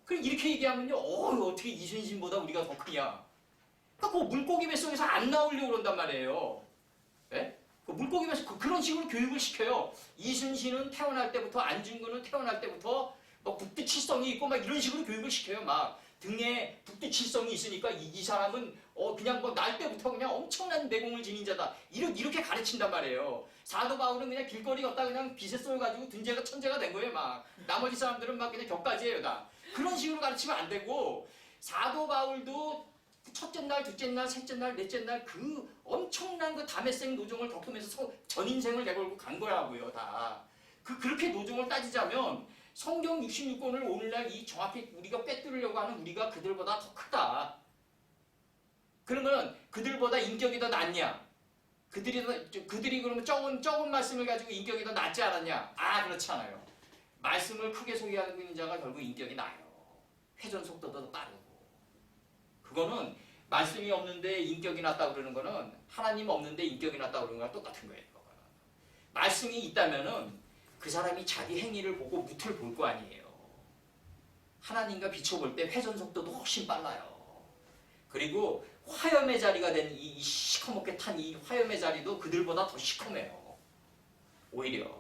그럼 이렇게 얘기하면요, 어떻게 이순신보다 우리가 더 크냐? 그러니까 그 물고기 뱃속에서 안 나오려고 그런단 말이에요. 예? 그 물고기 뱃속 그런 식으로 교육을 시켜요. 이순신은 태어날 때부터, 안중근은 태어날 때부터 뭐 북두칠성이 있고 막 이런 식으로 교육을 시켜요. 막 등에 북두칠성이 있으니까 이 사람은 그냥 뭐 날 때부터 그냥 엄청난 내공을 지닌 자다. 이렇게 가르친단 말이에요. 사도 바울은 그냥 길거리 걷다 그냥 빗에 쏠가지고 둔재가 천재가 된 거예요. 막 나머지 사람들은 막 그냥 격가지예요. 다. 그런 식으로 가르치면 안 되고 사도 바울도 첫째 날, 둘째 날, 셋째 날, 넷째 날 그 엄청난 그 담에생 노정을 겪으면서 전 인생을 내걸고 간 거라고요. 다. 그렇게 노정을 따지자면 성경 66권을 오늘날 이 정확히 우리가 꿰뚫으려고 하는 우리가 그들보다 더 크다. 그러면 그들보다 인격이 더 낫냐? 그들이 그러면 적은 말씀을 가지고 인격이 더 낫지 않았냐? 그렇지 않아요. 말씀을 크게 소개하고 있는 자가 결국 인격이 나아요. 회전 속도도 더 빠르고. 그거는 말씀이 없는데 인격이 낮다고 그러는 거는 하나님 없는데 인격이 낮다고 그러는 거랑 똑같은 거예요. 그거는. 말씀이 있다면은 그 사람이 자기 행위를 보고 무틀 볼 거 아니에요. 하나님과 비춰볼 때 회전 속도도 훨씬 빨라요. 그리고 화염의 자리가 된 이 시커멓게 탄 이 화염의 자리도 그들보다 더 시커매요. 오히려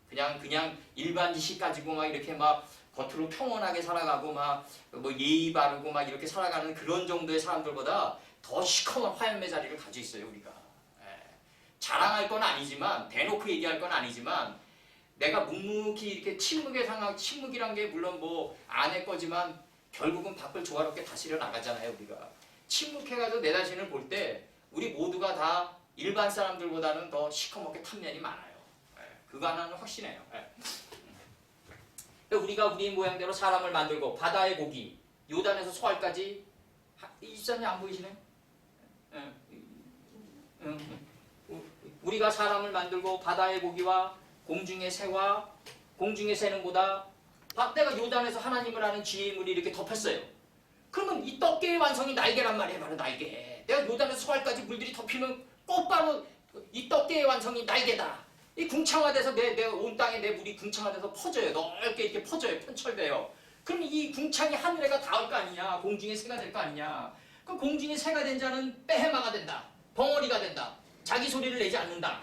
그냥 일반 지식 가지고 막 이렇게 막 겉으로 평온하게 살아가고 막 뭐 예의 바르고 막 이렇게 살아가는 그런 정도의 사람들보다 더 시커먼 화염의 자리를 가지고 있어요. 우리가. 자랑할 건 아니지만 대놓고 얘기할 건 아니지만 내가 묵묵히 이렇게 침묵이란 게 물론 뭐 아내 거지만 결국은 밥을 조화롭게 다스려 나가잖아요. 우리가. 침묵해가지고 내 자신을 볼 때 우리 모두가 다 일반 사람들보다는 더 시커멓게 탄 면이 많아요. 그거 하나는 확신해요. 우리가 우리 모양대로 사람을 만들고 바다의 고기, 요단에서 소알까지 이사님 안 보이시네? 우리가 사람을 만들고 바다의 고기와 공중의 새와 공중의 새는 보다 내가 요단에서 하나님을 아는 지혜의 물이 이렇게 덮였어요. 그러면 이 떡게의 완성이 날개란 말이에요. 바로 날개. 내가 요단에서 소알까지 물들이 덮이면 곧바로 이 떡게의 완성이 날개다. 이 궁창화돼서 내 온 땅에 내 물이 궁창화돼서 퍼져요. 넓게 이렇게 퍼져요. 편철돼요. 그럼 이 궁창이 하늘에가 닿을 거 아니냐. 공중의 새가 될 거 아니냐. 그럼 공중의 새가 된 자는 빼해마가 된다. 벙어리가 된다. 자기 소리를 내지 않는다.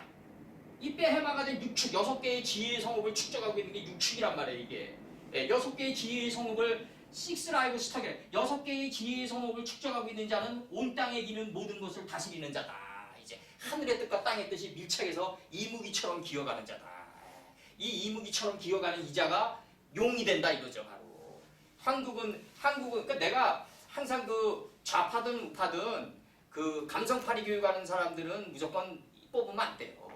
이 빼해마가 된 육축, 6개의 지혜의 성읍을 축적하고 있는 게 육축이란 말이에요. 이게. 예, 6개의 지혜의 성읍을 Six Live Study, 6개의 지혜의 성읍을 축적하고 있는 자는 온 땅에 기는 모든 것을 다스리는 자다. 이제 하늘의 뜻과 땅의 뜻이 밀착해서 이무기처럼 기어가는 자다. 이 이무기처럼 기어가는 이 자가 용이 된다 이거죠, 바로. 한국은 그러니까 내가 항상 그 좌파든 우파든 그 감성파리 교육하는 사람들은 무조건 뽑으면 안 돼요.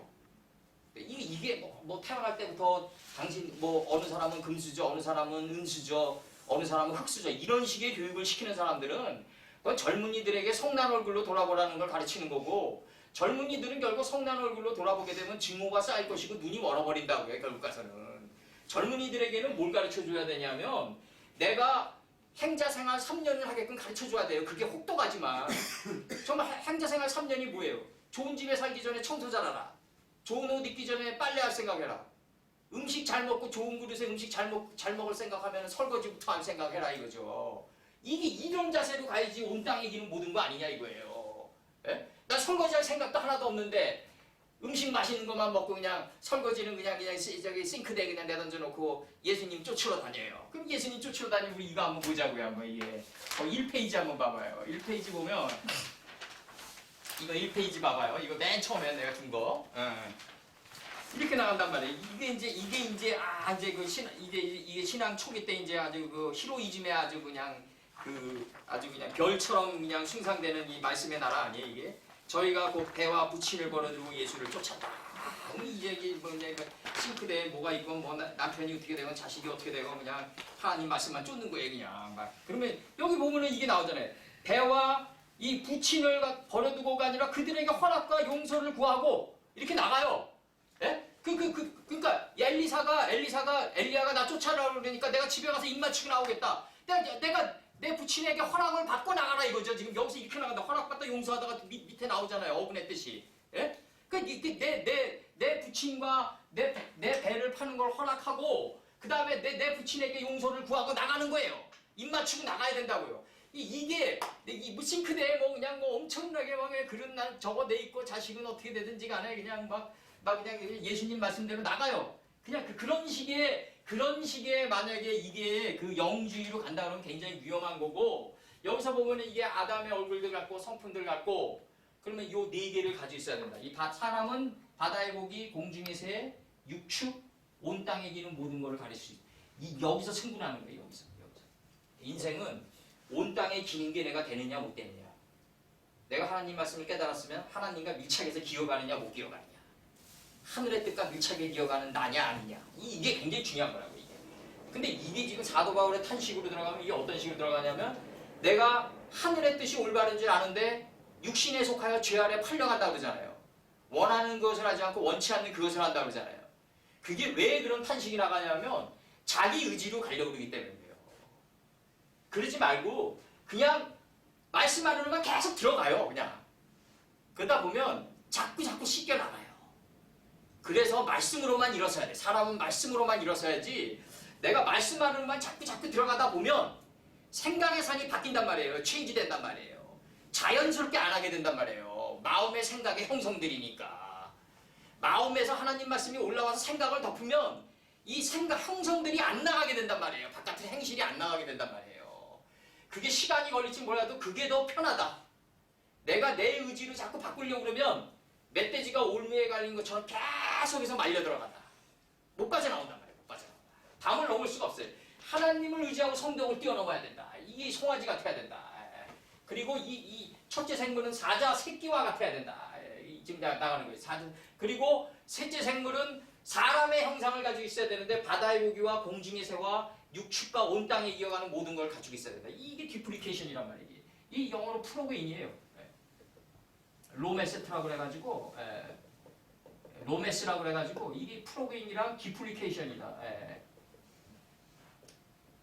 이게 뭐 태어날 때부터 당신 뭐 어느 사람은 금수저, 어느 사람은 은수저, 어느 사람은 흙수저 이런 식의 교육을 시키는 사람들은 그건 젊은이들에게 성난 얼굴로 돌아보라는 걸 가르치는 거고, 젊은이들은 결국 성난 얼굴로 돌아보게 되면 증오가 쌓일 것이고 눈이 멀어버린다고요. 결국 가서는 젊은이들에게는 뭘 가르쳐줘야 되냐면 내가 행자생활 3년을 하게끔 가르쳐줘야 돼요. 그게 혹독하지만 정말 행자생활 3년이 뭐예요? 좋은 집에 살기 전에 청소 잘하라. 좋은 옷 입기 전에 빨래할 생각해라. 음식 잘 먹고 좋은 그릇에 음식 잘 먹을 생각하면 설거지부터 할 생각해라 이거죠. 이게 이런 자세로 가야지 온 땅에 기는 모든 거 아니냐 이거예요. 예? 나 설거지할 생각도 하나도 없는데 음식 맛있는 것만 먹고 그냥 설거지는 그냥 저기 싱크대에 그냥 내던져 놓고 예수님 쫓으러 다녀요. 그럼 예수님 쫓으러 다니면 이거 한번 보자고요. 한번 이게 1페이지 한번 봐봐요. 1페이지 보면 이거 1페이지 봐봐요. 이거 맨 처음에 내가 준 거. 이렇게 나간단 말이에요. 이게 이제 이제 이게 신앙 초기 때 이제 아주 그 히로이즘에 아주 그냥 별처럼 그냥 숭상되는 이 말씀의 나라 아니에요, 이게? 저희가 곧 배와 부친을 걸어들고 예수를 쫓았다. 이제 뭐 이제 싱크대에 뭐가 있건 뭐 남편이 어떻게 되건 자식이 어떻게 되건 그냥 하나님 말씀만 쫓는 거예요, 그냥. 막. 그러면 여기 보면은 이게 나오잖아요. 배와 이 부친을 버려두고가 아니라 그들에게 허락과 용서를 구하고 이렇게 나가요. 예? 그러니까 엘리야가 나 쫓아라 그러니까 내가 집에 가서 입 맞추고 나오겠다. 내가 내 부친에게 허락을 받고 나가라 이거죠. 지금 여기서 이렇게 나간다. 허락받다 용서하다가 밑에 나오잖아요. 어분의 뜻이. 예? 내 부친과 내 배를 파는 걸 허락하고 그 다음에 내 부친에게 용서를 구하고 나가는 거예요. 입 맞추고 나가야 된다고요. 이게 싱크대에 뭐 그냥 뭐 엄청나게 막 그릇 날 저거 내 있고 자식은 어떻게 되든지 간에 그냥 막 그냥 예수님 말씀대로 나가요. 그냥 그런 식의 만약에 이게 그 영주의로 간다 그러면 굉장히 위험한 거고, 여기서 보면은 이게 아담의 얼굴들 같고 성품들 같고, 그러면 요 네 개를 가지고 있어야 된다. 사람은 바다의 고기, 공중의 새, 육축, 온 땅에 기는 모든 것을 가릴 수 있다. 여기서 승분하는 거예요. 여기서. 인생은 온 땅에 기는 게 내가 되느냐 못 되느냐. 내가 하나님 말씀을 깨달았으면 하나님과 밀착해서 기어가느냐 못 기어가느냐. 하늘의 뜻과 밀착해 기어가는 나냐 아니냐. 이게 굉장히 중요한 거라고 이게. 근데 이게 지금 사도 바울의 탄식으로 들어가면 이게 어떤 식으로 들어가냐면 내가 하늘의 뜻이 올바른 줄 아는데 육신에 속하여 죄 아래 팔려간다 그러잖아요. 원하는 것을 하지 않고 원치 않는 그것을 한다 그러잖아요. 그게 왜 그런 탄식이 나가냐면 자기 의지로 가려고 그러기 때문이에요. 그러지 말고 그냥 말씀 안으로만 계속 들어가요. 그냥. 그러다 보면 자꾸 씻겨 나가요. 그래서 말씀으로만 일어서야 돼. 사람은 말씀으로만 일어서야지 내가 말씀 안으로만 자꾸 들어가다 보면 생각의 산이 바뀐단 말이에요. 체인지 된단 말이에요. 자연스럽게 안 하게 된단 말이에요. 마음의 생각의 형성들이니까. 마음에서 하나님 말씀이 올라와서 생각을 덮으면 이 생각 형성들이 안 나가게 된단 말이에요. 바깥의 행실이 안 나가게 된단 말이에요. 그게 시간이 걸릴지 몰라도 그게 더 편하다. 내가 내 의지로 자꾸 바꾸려고 그러면 멧돼지가 올무에 갈린 것처럼 계속해서 말려 들어간다. 못 빠져나온단 말이에요. 못 빠져나온다. 담을 넘을 수가 없어요. 하나님을 의지하고 성경을 뛰어넘어야 된다. 이게 송아지 같아야 된다. 그리고 이 첫째 생물은 사자 새끼와 같아야 된다. 지금 나가는 거예요. 그리고 셋째 생물은 사람의 형상을 가지고 있어야 되는데 바다의 고기와 공중의 새와 육축과 온 땅에 기어가는 모든 걸 가지고 있어야 된다. 이게 디플리케이션이란 말이에요. 이 영어로 프로그인이에요. 로메세트라고 그래가지고 로메스라고 그래가지고 이게 프로그인이랑 디플리케이션이다.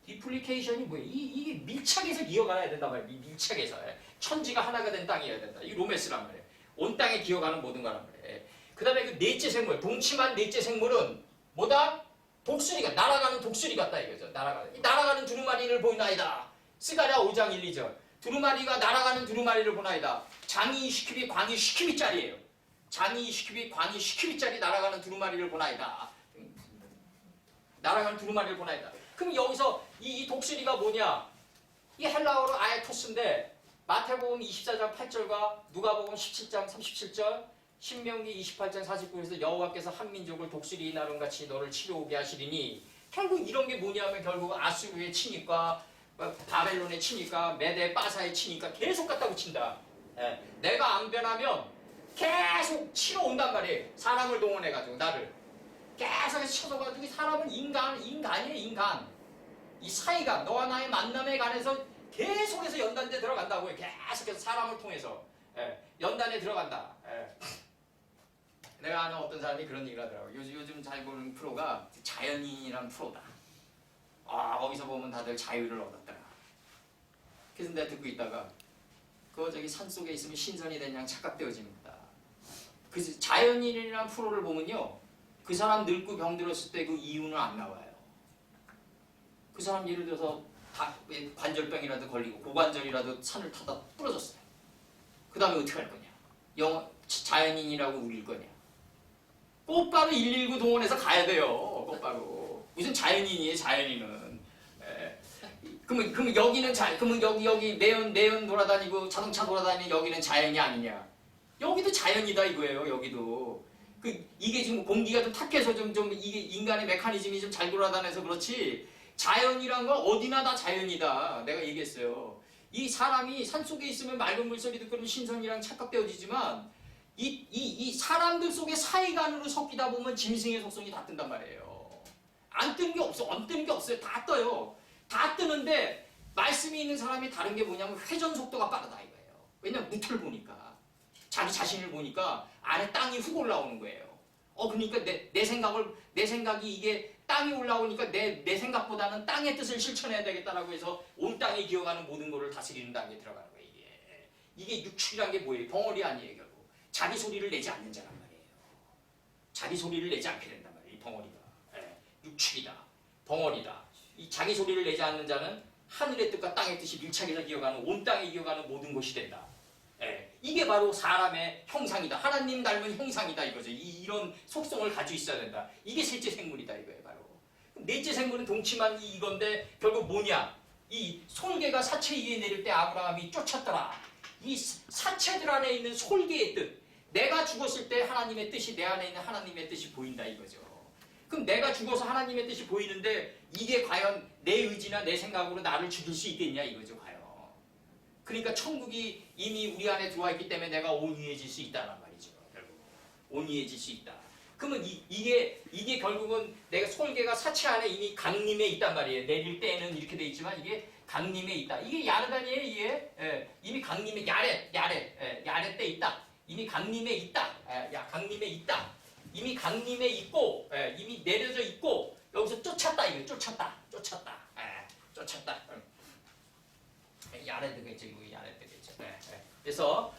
디플리케이션이 뭐예요? 이게 밀착해서 기어가야 된단 말이에요. 밀착해서 천지가 하나가 된 땅이어야 된다. 이 로메스란 말이에요. 온 땅에 기어가는 모든 거란 말이에요. 그 다음에 그 넷째 생물, 동침한 넷째 생물은 뭐다? 독수리가 날아가는 독수리 같다 이거죠. 날아가는 두루마리를 보이나이다. 스가랴 5장 1, 2절. 두루마리가 날아가는 두루마리를 보나이다. 장이 20큐빅, 광이 10큐빅짜리예요. 장이 20큐빅, 광이 10큐빅짜리 날아가는 두루마리를 보나이다. 날아가는 두루마리를 보나이다. 그럼 여기서 이 독수리가 뭐냐? 이 헬라어로 아에토스인데 마태복음 24장 8절과 누가복음 17장 37절, 신명기 28장 49절에서 여호와께서 한 민족을 독수리 나름같이 너를 치러오게 하시리니 결국 이런 게 뭐냐면 결국 아수르에 치니까 바벨론에 치니까 메데 바사에 치니까 계속 갖다 붙인다. 예. 내가 안 변하면 계속 치러 온단 말이에요. 사람을 동원해가지고 나를 계속해서 쳐서가지고 사람은 인간이에요. 인간. 이 사이가 너와 나의 만남에 관해서 계속해서 연단에 들어간다고요. 계속해서 사람을 통해서 연단에 들어간다. 내가 아는 어떤 사람이 그런 얘기를 하더라고요. 요즘 잘 보는 프로가 자연인이란 프로다. 아, 거기서 보면 다들 자유를 얻었더라. 그래서 내가 듣고 있다가 저기 산속에 있으면 신선이 된 양 착각되어집니다. 그래서 자연인이라는 프로를 보면요, 그 사람 늙고 병들었을 때 그 이유는 안 나와요. 그 사람 예를 들어서 관절병이라도 걸리고 고관절이라도 산을 타다 부러졌어요. 그 다음에 어떻게 할 거냐? 자연인이라고 우길 거냐? 곧바로 119 동원해서 가야 돼요. 곧바로. 무슨 자연인이에요, 자연인은. 그러면 여기는 그러면 여기 매연 돌아다니고 자동차 돌아다니는 여기는 자연이 아니냐? 여기도 자연이다 이거예요. 여기도. 이게 지금 공기가 좀 탁해서 좀 이게 인간의 메커니즘이 좀 잘 돌아다녀서 그렇지. 자연이란 건 어디나 다 자연이다. 내가 얘기했어요. 이 사람이 산속에 있으면 맑은 물소리 듣고 그러면 신선이랑 착각되어지지만 이 사람들 속에 사이간으로 섞이다 보면 짐승의 속성이 다 뜬단 말이에요. 안 뜨는 게 없어. 안 뜨는 게 없어요. 다 떠요. 다 뜨는데 말씀이 있는 사람이 다른 게 뭐냐면 회전 속도가 빠르다 이거예요. 왜냐면 무틀 보니까 자기 자신을 보니까 안에 땅이 훅 올라오는 거예요. 그러니까 내 생각이 이게 땅이 올라오니까 내 생각보다는 땅의 뜻을 실천해야 되겠다라고 해서 온 땅에 기어가는 모든 것을 다스리는 단계에 들어가는 거예요. 이게 육축이란 게 뭐예요? 벙어리 아니에요 결국. 자기 소리를 내지 않는 자란 말이에요. 자기 소리를 내지 않게 된단 말이에요. 이 벙어리가. 육축이다. 벙어리다. 이 자기 소리를 내지 않는 자는 하늘의 뜻과 땅의 뜻이 밀착해서 기어가는 온 땅에 기어가는 모든 것이 된다. 이게 바로 사람의 형상이다. 하나님 닮은 형상이다 이거죠. 이런 속성을 가지고 있어야 된다. 이게 셋째 생물이다 이거예요 바로. 그럼 넷째 생물은 동치만 이건데 결국 뭐냐? 이 솔개가 사체 위에 내릴 때 아브라함이 쫓았더라. 이 사체들 안에 있는 솔개의 뜻. 내가 죽었을 때 하나님의 뜻이 내 안에 있는 하나님의 뜻이 보인다 이거죠. 그럼 내가 죽어서 하나님의 뜻이 보이는데 이게 과연 내 의지나 내 생각으로 나를 죽일 수 있겠냐 이거죠 과연. 그러니까 천국이 이미 우리 안에 들어와 있기 때문에 내가 온유해질 수 있다는 말이죠. 결국 온유해질 수 있다. 그러면 이게 결국은 내가 솔개가 사체 안에 이미 강림에 있단 말이에요. 내릴 때는 이렇게 돼 있지만 이게 강림에 있다. 이게 야르단이에요. 이게 이미 강림에 야렛 때 있다. 이미 강림에 있다. 강림에 있다. 이미 강림에 있고 이미 내려져 있고 여기서 쫓았다 이거 쫓았다. 야레드겠죠. 이거 야레드겠죠. 그래서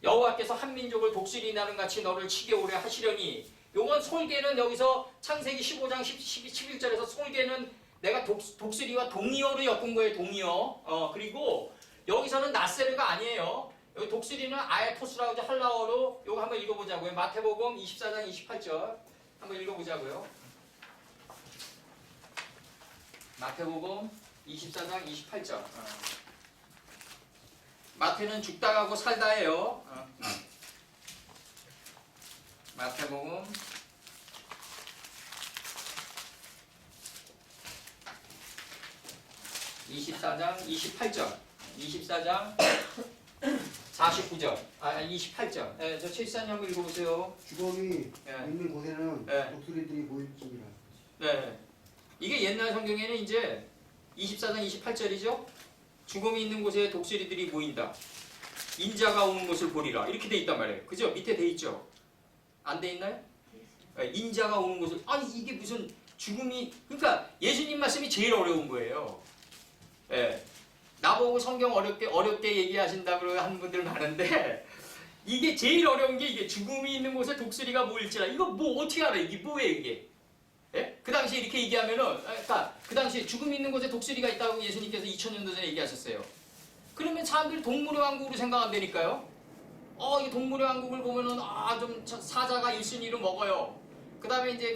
여호와께서 한 민족을 독수리 나는 같이 너를 치게 오래 하시려니 요건 솔개는 여기서 창세기 15장 11절에서 솔개는 내가 독수리와 동의어로 엮은 거예요. 동의어. 그리고 여기서는 나세르가 아니에요. 여기 독수리는 아에토스라고 하죠. 할라어로 요거 한번 읽어보자고요. 마태복음 24장 28절 한번 읽어보자고요. 마태복음 24장 28절. 마태는 죽다 가고 살다예요. 마태복음 24장 28절. 24장 49절. 28절. 저 최지사님 한번 읽어보세요. 주검이 예. 있는 곳에는 예. 독수리들이 모일지니라. 네. 이게 옛날 성경에는 이제 24장 28절이죠. 죽음이 있는 곳에 독수리들이 모인다. 인자가 오는 것을 보리라. 이렇게 돼 있단 말이에요. 그죠? 밑에 돼 있죠? 안 돼 있나요? 인자가 오는 것을. 아니 이게 무슨 죽음이. 그러니까 예수님 말씀이 제일 어려운 거예요. 나보고 성경 어렵게 얘기하신다고 하는 분들 많은데 이게 제일 어려운 게 이게 죽음이 있는 곳에 독수리가 모일지라. 이거 뭐 어떻게 알아요? 이게 뭐예요 이게? 그 당시에 이렇게 얘기하면은, 그 당시에 죽음이 있는 곳에 독수리가 있다고 예수님께서 2000년도 전에 얘기하셨어요. 그러면 사람들이 동물의 왕국으로 생각한다니까요? 이 동물의 왕국을 보면은, 좀 사자가 1순위로 먹어요. 그 다음에 이제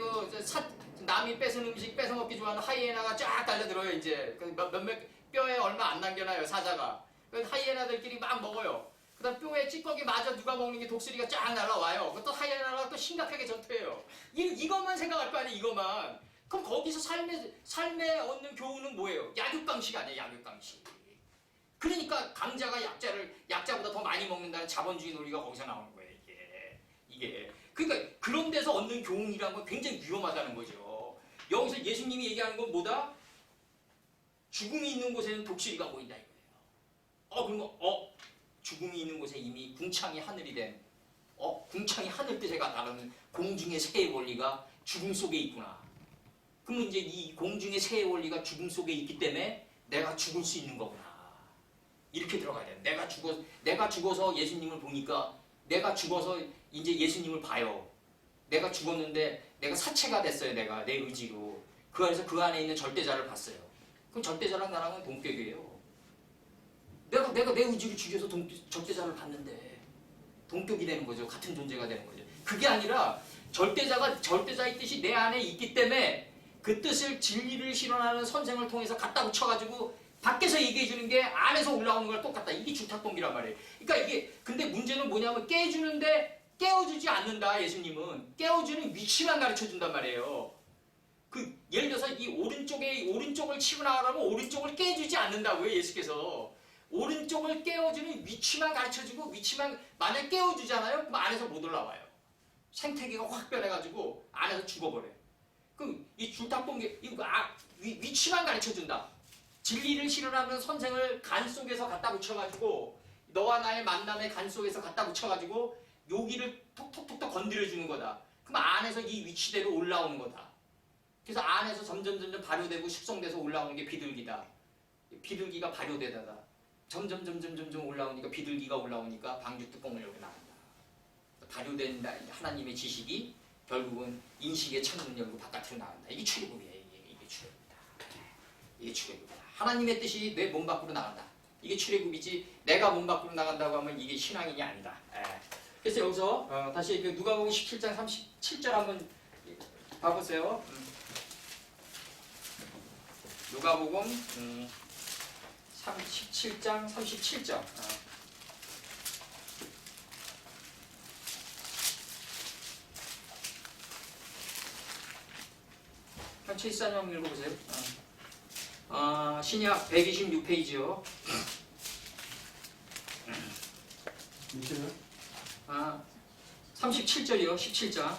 남이 뺏은 음식 뺏어 먹기 좋아하는 하이에나가 쫙 달려들어요. 이제 몇몇 뼈에 얼마 안 남겨놔요 사자가. 그 하이에나들끼리 막 먹어요. 그다음 뼈에 찌꺼기 마저 누가 먹는 게 독수리가 쫙 날라와요. 그것도 하이에나가 또 심각하게 전투해요. 이것만 생각할 거 아니에요. 이것만. 그럼 거기서 삶에 얻는 교훈은 뭐예요? 약육강식 아니에요. 약육강식. 그러니까 강자가 약자보다 더 많이 먹는다는 자본주의 논리가 거기서 나오는 거예요. 이게. 그러니까 그런 데서 얻는 교훈이라는 건 굉장히 위험하다는 거죠. 여기서 예수님이 얘기하는 건 뭐다? 죽음이 있는 곳에는 독수리가 보인다 이거예요. 그러면 죽음이 있는 곳에 이미 궁창이 하늘이 된 궁창이 하늘 뜻에가 나르는 공중의 새의 원리가 죽음 속에 있구나. 그러면 이제 이 공중의 새의 원리가 죽음 속에 있기 때문에 내가 죽을 수 있는 거구나. 이렇게 들어가야 돼요. 내가 죽어서 예수님을 보니까 내가 죽어서 이제 예수님을 봐요. 내가 죽었는데 내가 사체가 됐어요. 내가 내 의지로. 그 안에서 그 안에 있는 절대자를 봤어요. 그럼 절대자랑 나랑은 동격이에요. 내가 내 의지를 죽여서 절대자를 봤는데 동격이 되는 거죠. 같은 존재가 되는 거죠. 그게 아니라 절대자의 뜻이 내 안에 있기 때문에 그 뜻을 진리를 실현하는 선생을 통해서 갖다 붙여가지고 밖에서 얘기해 주는 게 안에서 올라오는 거랑 똑같다. 이게 주탁동기란 말이에요. 그러니까 이게 근데 문제는 뭐냐면 깨주는데 깨워주지 않는다. 예수님은 깨워주는 위치만 가르쳐 준단 말이에요. 예를 들어서 이 오른쪽을 치고 나가라면 오른쪽을 깨주지 않는다고요. 예수께서 오른쪽을 깨워주는 위치만 가르쳐주고 위치만 만약 깨워주잖아요. 그럼 안에서 못 올라와요. 생태계가 확 변해가지고 안에서 죽어버려요. 그럼 이 주탁동기 위치만 가르쳐준다. 진리를 실현하는 선생을 간 속에서 갖다 붙여가지고 너와 나의 만남의 간 속에서 갖다 붙여가지고 여기를 톡톡톡톡 건드려주는 거다. 그럼 안에서 이 위치대로 올라오는 거다. 그래서 안에서 점점 발효되고 숙성돼서 올라오는 게 비둘기다. 비둘기가 발효되다가 점점 올라오니까 비둘기가 올라오니까 방죽뚜껑을 열고 나간다. 발효된 하나님의 지식이 결국은 인식의 창문을 열고 바깥으로 나간다. 이게 출애굽이에요. 이게 출애굽이다. 이게 출애굽이다. 하나님의 뜻이 내 몸 밖으로 나간다. 이게 출애굽이지 내가 몸 밖으로 나간다고 하면 이게 신앙인이 아니다. 그래서 여기서 다시 누가복음 17장 37절 한번 봐보세요. 누가복음 17장 37절. 한 74년 읽어보세요. 신약 126페이지요. 있어요? 37절이요. 17장.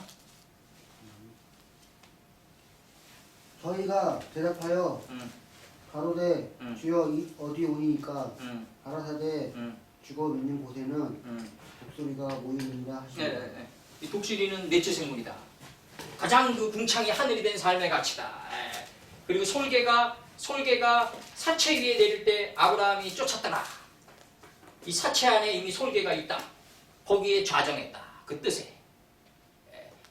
저희가 대답하여 가로되 주여 어디 오니까 가라사대 죽어 있는 곳에는 독수리가 모이는가 하시니라. 네. 이 독수리는 내추 생물이다. 가장 그 궁창이 하늘이 된 삶의 가치다. 그리고 솔개가 사체 위에 내릴 때 아브라함이 쫓았더라. 이 사체 안에 이미 솔개가 있다. 거기에 좌정했다. 그 뜻에.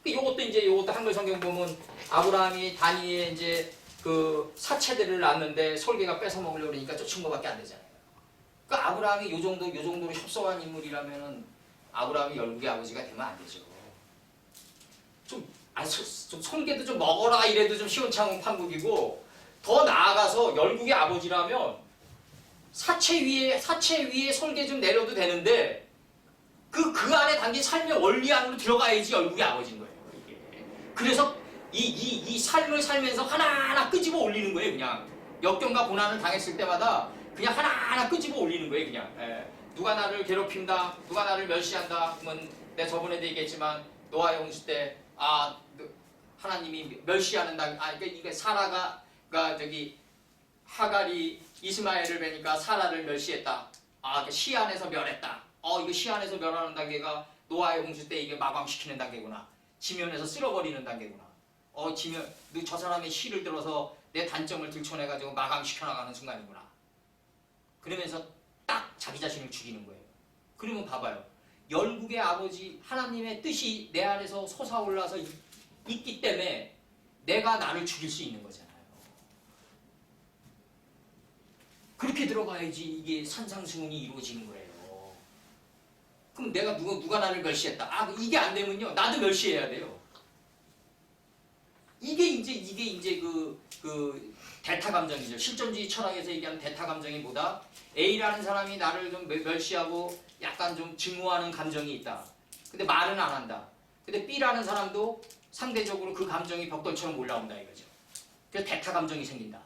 요것도 한글 성경 보면 아브라함이 단위에 이제 그 사체들을 낳는데 솔개가 뺏어 먹으려고 그러니까 쫓은 거밖에 안 되잖아요. 그러니까 아브라함이 요 정도로 협소한 인물이라면은 아브라함이 열국의 아버지가 되면 안 되죠. 좀 솔개도 좀 먹어라 이래도 좀 시원찮은 판국이고 더 나아가서 열국의 아버지라면 사체 위에 솔개 좀 내려도 되는데 그 안에 담긴 삶의 원리 안으로 들어가야지 열국의 아버지인 거예요. 이게. 그래서 이 삶을 살면서 하나하나 끄집어 올리는 거예요. 그냥 역경과 고난을 당했을 때마다 그냥 하나하나 끄집어 올리는 거예요. 그냥 누가 나를 괴롭힌다, 누가 나를 멸시한다. 그러면 내가 저번에도 얘기했지만 노아의 홍수 때 하나님이 멸시하는 이게 사라가 하갈이 이스마엘을 뵈니까 사라를 멸시했다. 시 안에서 멸했다. 이거 시 안에서 멸하는 단계가 노아의 홍수 때 이게 마감시키는 단계구나. 지면에서 쓸어버리는 단계구나. 저 사람의 시를 들어서 내 단점을 들춰내가지고 마감시켜 나가는 순간이구나. 그러면서 딱 자기 자신을 죽이는 거예요. 그러면 봐봐요. 열국의 아버지 하나님의 뜻이 내 안에서 솟아올라서 있기 때문에 내가 나를 죽일 수 있는 거잖아요. 그렇게 들어가야지 이게 산상수훈이 이루어지는 거예요. 그럼 누가 나를 멸시했다. 이게 안 되면요. 나도 멸시해야 돼요. 이게 이제 그 대타 감정이죠. 실존주의 철학에서 얘기하는 대타 감정이 뭐다? A라는 사람이 나를 좀 멸시하고 약간 좀 증오하는 감정이 있다. 근데 말은 안 한다. 근데 B라는 사람도 상대적으로 그 감정이 벽돌처럼 올라온다 이거죠. 그래서 대타 감정이 생긴다.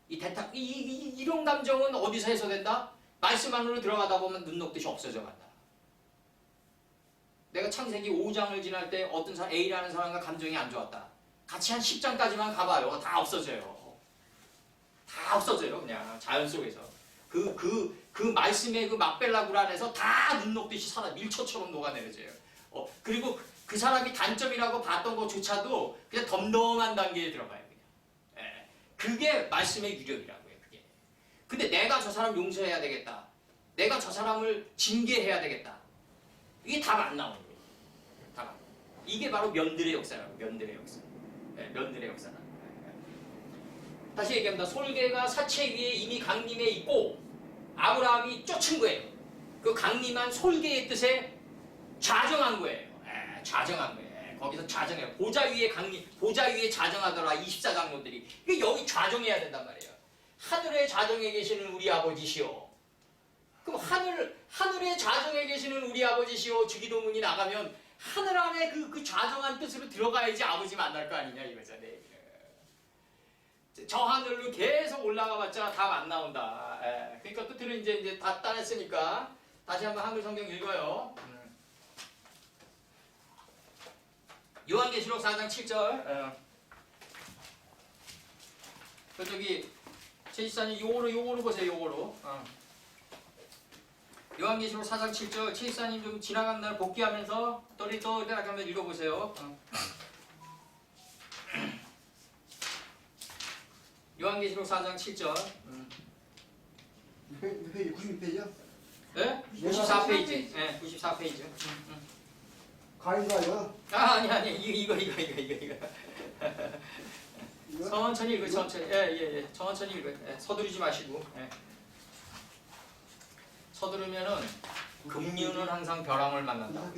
이 대타 이런 감정은 어디서 해소된다? 말씀 안으로 들어가다 보면 눈 녹듯이 없어져 간다. 내가 창세기 5장을 지날 때 어떤 사람 A라는 사람과 감정이 안 좋았다. 같이 한 10장까지만 가봐요. 다 없어져요. 다 없어져요. 그냥 자연 속에서. 그 말씀의 그 막벨라굴 안에서 다 눈 녹듯이 살아 밀초처럼 녹아내려져요. 그리고 그 사람이 단점이라고 봤던 것조차도 그냥 덤덤한 단계에 들어가요. 그냥. 예. 그게 말씀의 유력이라고요. 그게. 근데 내가 저 사람 용서해야 되겠다. 내가 저 사람을 징계해야 되겠다. 이게 답 안 나오는 거예요. 답 안. 이게 바로 면들의 역사라고. 면들의 역사. 예, 면들의 역사다. 다시 얘기합니다. 솔개가 사체 위에 이미 강림해 있고 아브라함이 쫓은 거예요. 그 강림한 솔개의 뜻에 좌정한 거예요. 좌정한 거예요. 거기서 좌정해요. 보좌 위에 강림, 보좌 위에 좌정하더라. 24장로들이. 이게 여기 좌정해야 된단 말이에요. 하늘에 좌정해 계시는 우리 아버지시오. 그럼 하늘에 좌정해 계시는 우리 아버지시오 주기도문이 나가면 하늘 안에 그 좌정한 뜻으로 들어가야지 아버지 만날 거 아니냐 이거잖아요. 저 하늘로 계속 올라가봤자 답 안 나온다. 그러니까 끝으로 이제 다 따냈으니까 다시 한번 한글 성경 읽어요. 요한계시록 4장 7절. 저기 최지사님 요거로 보세요. 요거로. 요한계시록 4장 7절. 최지사님 좀 지나간 날 복귀하면서 또 한번 읽어보세요. 요한계시록 4장 7절. 96페이지요? 네? 94페이지. 네, 94페이지. 가인가요? 아니. 이거. 천천히 읽어, 천천히. 예. 천천히 읽어. 서두르지 마시고. 서두르면은 금류는 항상 벼랑을 만난다.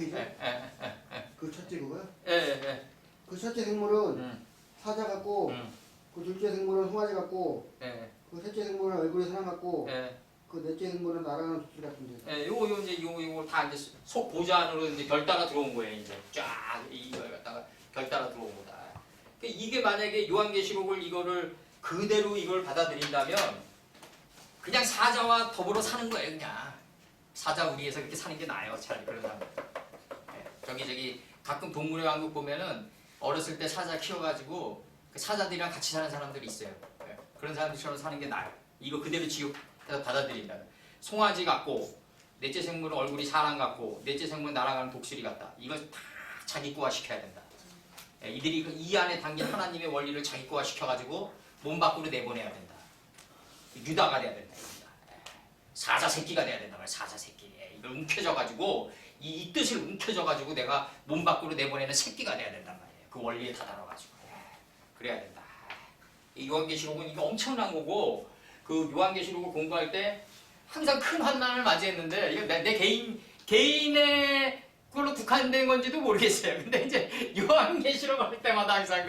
그 첫째 그거요? 예. 그 첫째 생물은 사자 같고 그 둘째 생물은 송아지 같고 그 셋째 생물은 얼굴이 사람 같고 그 넷째 생물은 날아가는 독수리 같은데. 요거 다 이제 속 보좌 안으로 이제 결 따라 들어온 거예요. 이제 쫙 이걸 갖다가 결 따라 들어온 거다. 그러니까 이게 만약에 요한계시록을 이거를 그대로 이걸 받아들인다면 그냥 사자와 더불어 사는 거예요. 그냥 사자 우리에서 그렇게 사는 게 나아요. 차라리 그런 사람. 저기 가끔 동물의 왕국 보면은 어렸을 때 사자 키워가지고 그 사자들이랑 같이 사는 사람들이 있어요. 그런 사람들처럼 사는 게 나아요. 이거 그대로 지옥에서 받아들인다. 송아지 같고 넷째 생물은 얼굴이 사람 같고 넷째 생물은 날아가는 독수리 같다. 이걸 다 자기 거화 시켜야 된다. 이들이 이 안에 담긴 하나님의 원리를 자기 거화 시켜가지고 몸 밖으로 내보내야 된다. 유다가 돼야 된다. 사자 새끼가 돼야 된다. 사자 새끼. 이걸 움켜져가지고 이 뜻을 움켜져가지고 내가 몸 밖으로 내보내는 새끼가 돼야 된단 말이에요. 그 원리에 다다뤄가지고 그래야 된다. 이 요한계시록은 이거 엄청난 거고 그 요한계시록을 공부할 때 항상 큰 환난을 맞이했는데 이거 내 개인의 그걸로 국한된 건지도 모르겠어요. 근데 이제 요한계시록 할 때마다 항상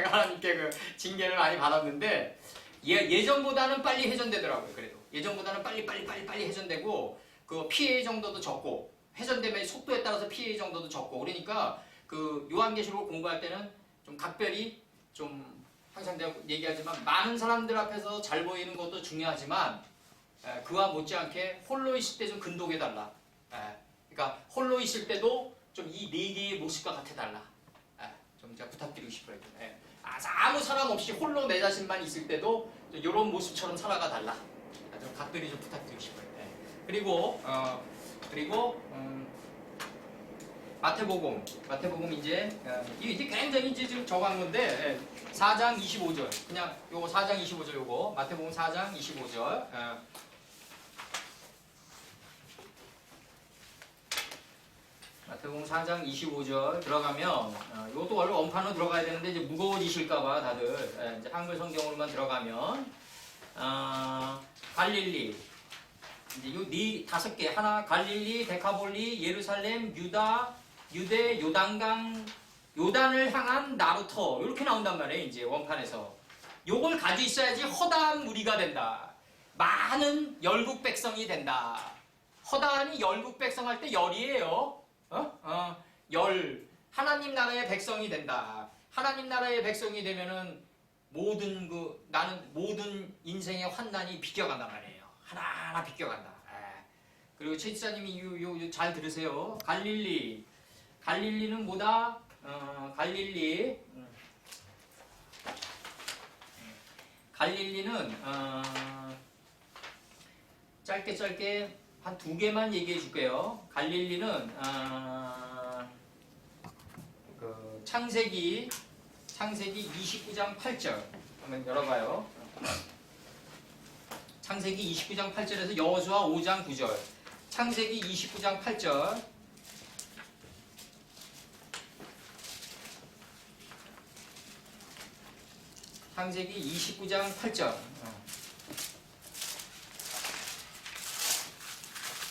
하나님께 그 징계를 많이 받았는데 예전보다는 빨리 회전되더라고요. 그래도 예전보다는 빨리 회전되고 그 피해 정도도 적고 회전되면 속도에 따라서 피해 정도도 적고 그러니까 그 요한계시록을 공부할 때는 좀 각별히 좀 항상 내가 얘기하지만 많은 사람들 앞에서 잘 보이는 것도 중요하지만 그와 못지않게 홀로 있을 때 좀 근독해달라. 그러니까 홀로 있을 때도 좀 이 네 개의 모습과 같아달라. 좀 제가 부탁드리고 싶어요. 아무 사람 없이 홀로 내 자신만 있을 때도 이런 모습처럼 살아가 달라. 좀 각별히 좀 부탁드리고 싶어요. 그리고 마태복음 이제 이게 굉장히 이제 지금 적은 건데 4장 25절 그냥 요거 4장 25절 요거 마태복음 4장 25절 마태복음 4장 25절 들어가면 이것도 원래 원판으로 들어가야 되는데 이제 무거워지실까봐 다들 이제 한글 성경으로만 들어가면 갈릴리 이제 요 다섯 개 하나 갈릴리 데카볼리 예루살렘 유다 유대 요단강 요단을 향한 나루터 이렇게 나온단 말이에요. 이제 원판에서 요걸 가지고 있어야지 허다한 무리가 된다. 많은 열국 백성이 된다. 허다한이 열국 백성 할 때 열이에요. 열. 하나님 나라의 백성이 된다. 하나님 나라의 백성이 되면은 나는 모든 인생의 환난이 비껴간단 말이에요. 하나하나 비껴간다. 그리고 최 지사님이 잘 들으세요. 갈릴리는 뭐다? 갈릴리는 짧게 한 2개만 얘기해 줄게요. 갈릴리는 그 창세기 29장 8절 한번 열어봐요. 창세기 29장 8절에서 여호수아 5장 9절. 창세기 29장 8절. 창세기 29장 8절.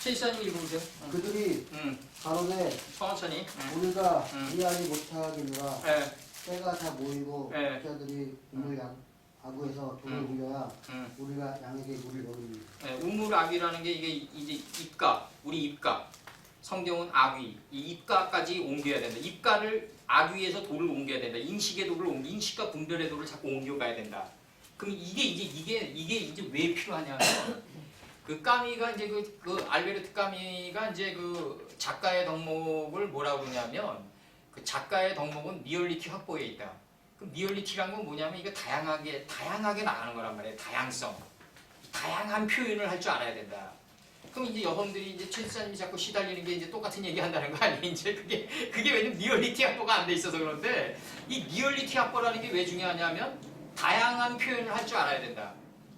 최지사님 읽어보세요. 그들이 가로되 천천히. 우리가 이해하지 못하겠노라. 네. 때가 다 모이고 네. 목자들이 우물 아구에서 돌을 옮겨야 우리가 양에게 물을 먹으니. 네, 우물아귀라는 게 이게 이제 입가, 우리 입가. 성경은 아귀, 이 입가까지 옮겨야 된다. 입가를 아귀에서 돌을 옮겨야 된다. 인식의 돌을 인식과 분별의 돌을 자꾸 옮겨가야 된다. 그럼 이게 이제 왜 필요하냐면 그 까미가 이제 그 알베르트 까미가 이제 그 작가의 덕목을 뭐라고 그러냐면 그 작가의 덕목은 리얼리티 확보에 있다. 그 리얼리티란 건 뭐냐면 이거 다양하게 나가는 거란 말이에요. 다양성. 다양한 표현을 할 줄 알아야 된다. 그럼 이제 여러분들이 이제 최 지사님이 자꾸 시달리는 게 이제 똑같은 얘기 한다는 거 아니에요? 이제 그게 왜냐면 리얼리티 확보가 안 돼 있어서 그런데 이 리얼리티 확보라는 게 왜 중요하냐면 다양한 표현을 할 줄 알아야 된다.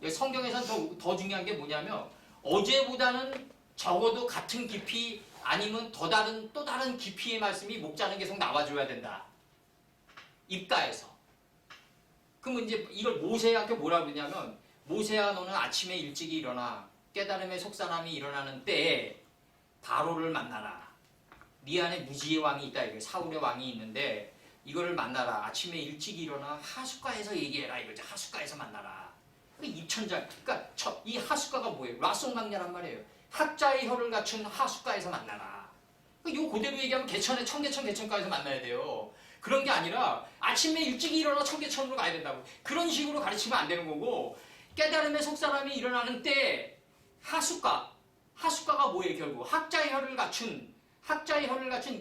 성경에서는 더 중요한 게 뭐냐면 어제보다는 적어도 같은 깊이 아니면 또 다른 깊이의 말씀이 목자는 계속 나와줘야 된다. 입가에서. 그럼 이제 이걸 모세한테 뭐라고 그러냐면 모세야 너는 아침에 일찍이 일어나 깨달음의 속사람이 일어나는 때에 바로를 만나라. 네 안에 무지의 왕이 있다. 이게 사울의 왕이 있는데 이거를 만나라. 아침에 일찍 일어나 하숫가에서 얘기해라. 이거죠. 하숫가에서 만나라. 입천장. 그러니까 이 하숫가가 뭐예요? 라송 강야란 말이에요. 학자의 혀를 갖춘 하숫가에서 만나라. 요 그대로 얘기하면 개천에 청계천가에서 만나야 돼요. 그런 게 아니라 아침에 일찍 일어나 청계천으로 가야 된다고. 그런 식으로 가르치면 안 되는 거고 깨달음의 속사람이 일어나는 때 하숫가가 뭐예요? 결국 학자의 혀를 갖춘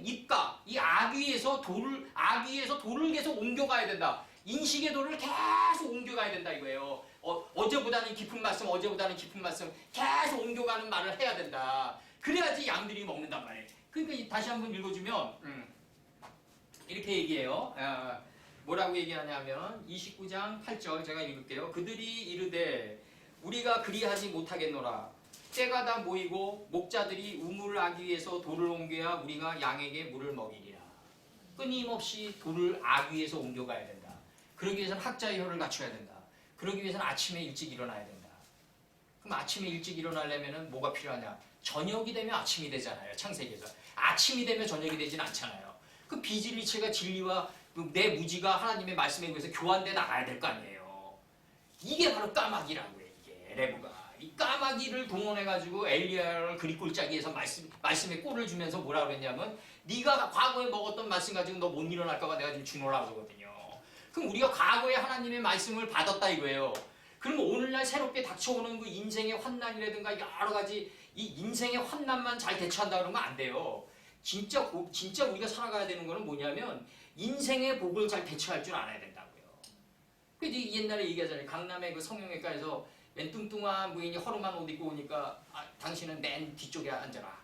입가. 이 아귀에서 돌을 계속 옮겨가야 된다. 인식의 돌을 계속 옮겨가야 된다 이거예요. 어제보다는 깊은 말씀 계속 옮겨가는 말을 해야 된다. 그래야지 양들이 먹는단 말이에요. 그러니까 다시 한번 읽어주면 이렇게 얘기해요. 뭐라고 얘기하냐면 29장 8절 제가 읽을게요. 그들이 이르되 우리가 그리하지 못하겠노라. 때가 다 모이고 목자들이 우물을 하기 위해서 돌을 옮겨야 우리가 양에게 물을 먹이리라. 끊임없이 돌을 아귀에서 옮겨가야 된다. 그러기 위해서는 학자의 혀를 갖춰야 된다. 그러기 위해서는 아침에 일찍 일어나야 된다. 그럼 아침에 일찍 일어나려면 뭐가 필요하냐? 저녁이 되면 아침이 되잖아요. 창세기에서. 아침이 되면 저녁이 되진 않잖아요. 그 비진리체가 진리와 내 무지가 하나님의 말씀에 의해서 교환돼 나가야 될 거 아니에요. 이게 바로 까마귀라고 해요. 이게 레브가. 이 까마귀를 동원해가지고 엘리야를 그리꼴짜기에서 말씀에 꼴을 주면서 뭐라 그랬냐면 네가 과거에 먹었던 말씀 가지고 너 못 일어날까봐 내가 지금 주노라고 그러거든요. 그럼 우리가 과거에 하나님의 말씀을 받았다 이거예요. 그러면 오늘날 새롭게 닥쳐오는 그 인생의 환난이라든가 여러 가지 이 인생의 환난만 잘 대처한다 그러면 안 돼요. 진짜 우리가 살아가야 되는 거는 뭐냐면 인생의 복을 잘 대처할 줄 알아야 된다고요. 그 옛날에 얘기하잖아요. 강남의 그 성형외과에서 맨 뚱뚱한 부인이 허름한 옷 입고 오니까 당신은 맨 뒤쪽에 앉아라.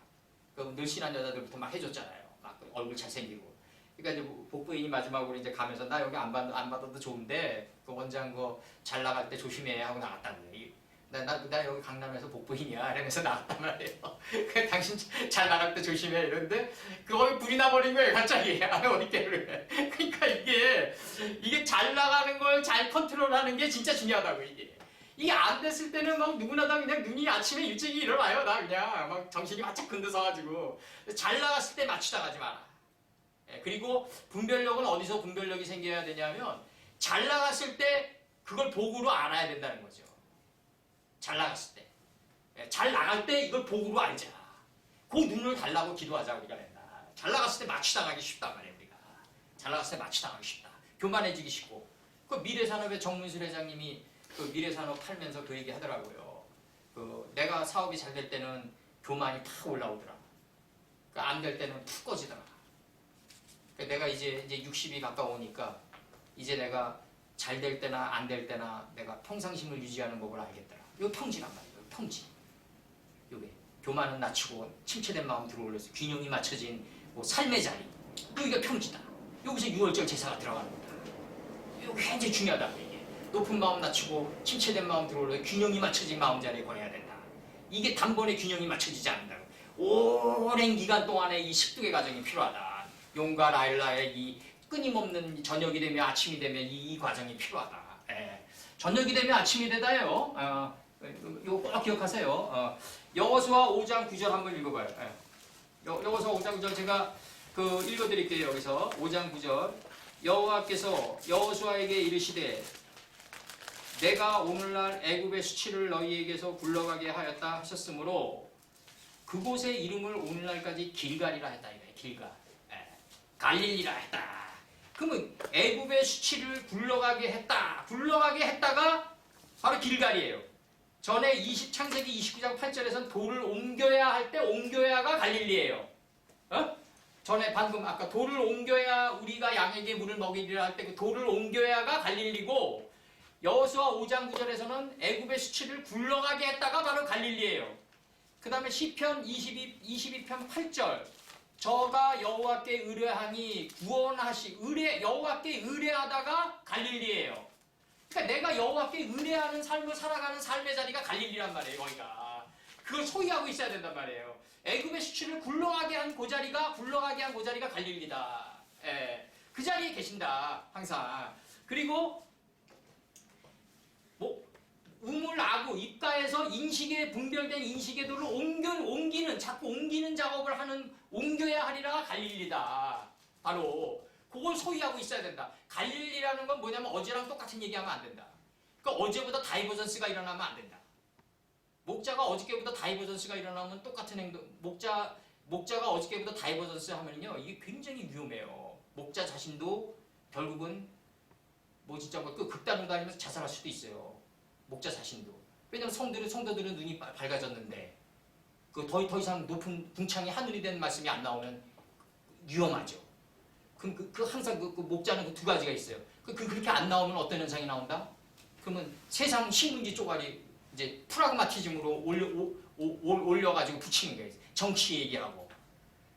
그 늘씬한 여자들부터 막 해줬잖아요. 막 얼굴 잘생기고. 그러니까 이제 복부인이 마지막으로 이제 가면서 나 여기 안 받아도 좋은데 그 원장 그 잘 나갈 때 조심해 하고 나갔다는 거예요. 나 여기 강남에서 복부인이야 이러면서 나갔단 말이에요. 그 당신 잘 나갈 때 조심해 이러는데 거기 불이 나버린 거예요 갑자기. 어디께를. 그러니까 이게 잘 나가는 걸 잘 컨트롤하는 게 진짜 중요하다고 이게. 이게 안 됐을 때는 막 누구나 다 그냥 눈이 아침에 일찍이 일어나요. 나 그냥 막 정신이 바짝 곤두서가지고 잘 나갔을 때 맞추다 가지 마라. 그리고 분별력은 어디서 분별력이 생겨야 되냐면 잘 나갔을 때 그걸 복으로 알아야 된다는 거죠. 잘 나갔을 때. 잘 나갈 때 이걸 복으로 알자. 그 눈을 달라고 기도하자 우리가 맨날. 잘 나갔을 때 마취당하기 쉽단 말이에요 우리가. 잘 나갔을 때 마취당하기 쉽다. 교만해지기 쉽고. 그 미래산업의 정문술 회장님이 그 미래산업 팔면서 그 얘기 하더라고요. 그 내가 사업이 잘 될 때는 교만이 팍 올라오더라. 그 안 될 때는 푹 꺼지더라. 그 내가 이제 60이 가까우니까 이제 내가 잘 될 때나 안 될 때나 내가 평상심을 유지하는 법을 알겠더라. 이거 평지란 말이에요. 평지. 요게 교만은 낮추고 침체된 마음 들어올려서 균형이 맞춰진 뭐 삶의 자리. 여기가 평지다. 여기서 6월절 제사가 들어가는 거다. 이거 굉장히 중요하다. 이게 높은 마음 낮추고 침체된 마음 들어올려 균형이 맞춰진 마음 자리에 권해야 된다. 이게 단번에 균형이 맞춰지지 않는다. 오랜 기간 동안에 이 식두의 과정이 필요하다. 용과 라일라의 이 끊임없는 저녁이 되면 아침이 되면 이 과정이 필요하다. 저녁이 되면 아침이 되다요. 이거 꼭 기억하세요. 여호수아 5장 9절 한번 읽어봐요. 여호수아 5장 9절 제가 그 읽어드릴게요. 여기서 5장 9절 여호와께서 여호수아에게 이르시되 내가 오늘날 애굽의 수치를 너희에게서 굴러가게 하였다 하셨으므로 그곳의 이름을 오늘날까지 길갈이라 했다. 길갈. 갈릴리라 했다. 그러면 애굽의 수치를 굴러가게 했다. 굴러가게 했다가 바로 길갈이에요. 전에 창세기 29장 8절에서는 돌을 옮겨야 할 때 옮겨야가 갈릴리예요. 전에 방금 아까 돌을 옮겨야 우리가 양에게 물을 먹이리라 할 때 그 돌을 옮겨야가 갈릴리고 여호수아 5장 9절에서는 애굽의 수치를 굴러가게 했다가 바로 갈릴리예요. 그 다음에 시편 22편 8절 저가 여호와께 의뢰하니 여호와께 의뢰하다가 갈릴리예요. 그러니까 내가 여호와께 의뢰하는 삶을 살아가는 삶의 자리가 갈릴리란 말이에요. 여기가 그걸 소유하고 있어야 된단 말이에요. 애굽의 수치를 굴러가게 한 그 자리가 갈릴리다. 그 자리에 계신다 항상. 그리고 우물아구 입가에서 인식에 분별된 인식의 돌을 자꾸 옮기는 작업을 하는 옮겨야 하리라가 갈릴리다. 바로 그걸 소유하고 있어야 된다. 갈릴리라는 건 뭐냐면 어제랑 똑같은 얘기하면 안 된다. 그러니까 어제보다 다이버전스가 일어나면 안 된다. 목자가 어저께보다 다이버전스가 일어나면 똑같은 행동. 목자가 어저께보다 다이버전스 하면요 이게 굉장히 위험해요. 목자 자신도 결국은 진짜 그 극단으로 다니면서 자살할 수도 있어요. 목자 자신도. 왜냐면 성도들은 눈이 밝아졌는데 더 이상 높은 궁창이 하늘이 된 말씀이 안 나오면 위험하죠. 항상 그 목자는 그 두 가지가 있어요. 그렇게 안 나오면 어떤 현상이 나온다? 그러면 세상 신문지 쪼가리 이제 프라그마티즘으로 올려가지고 붙이는 거예요. 정치 얘기하고.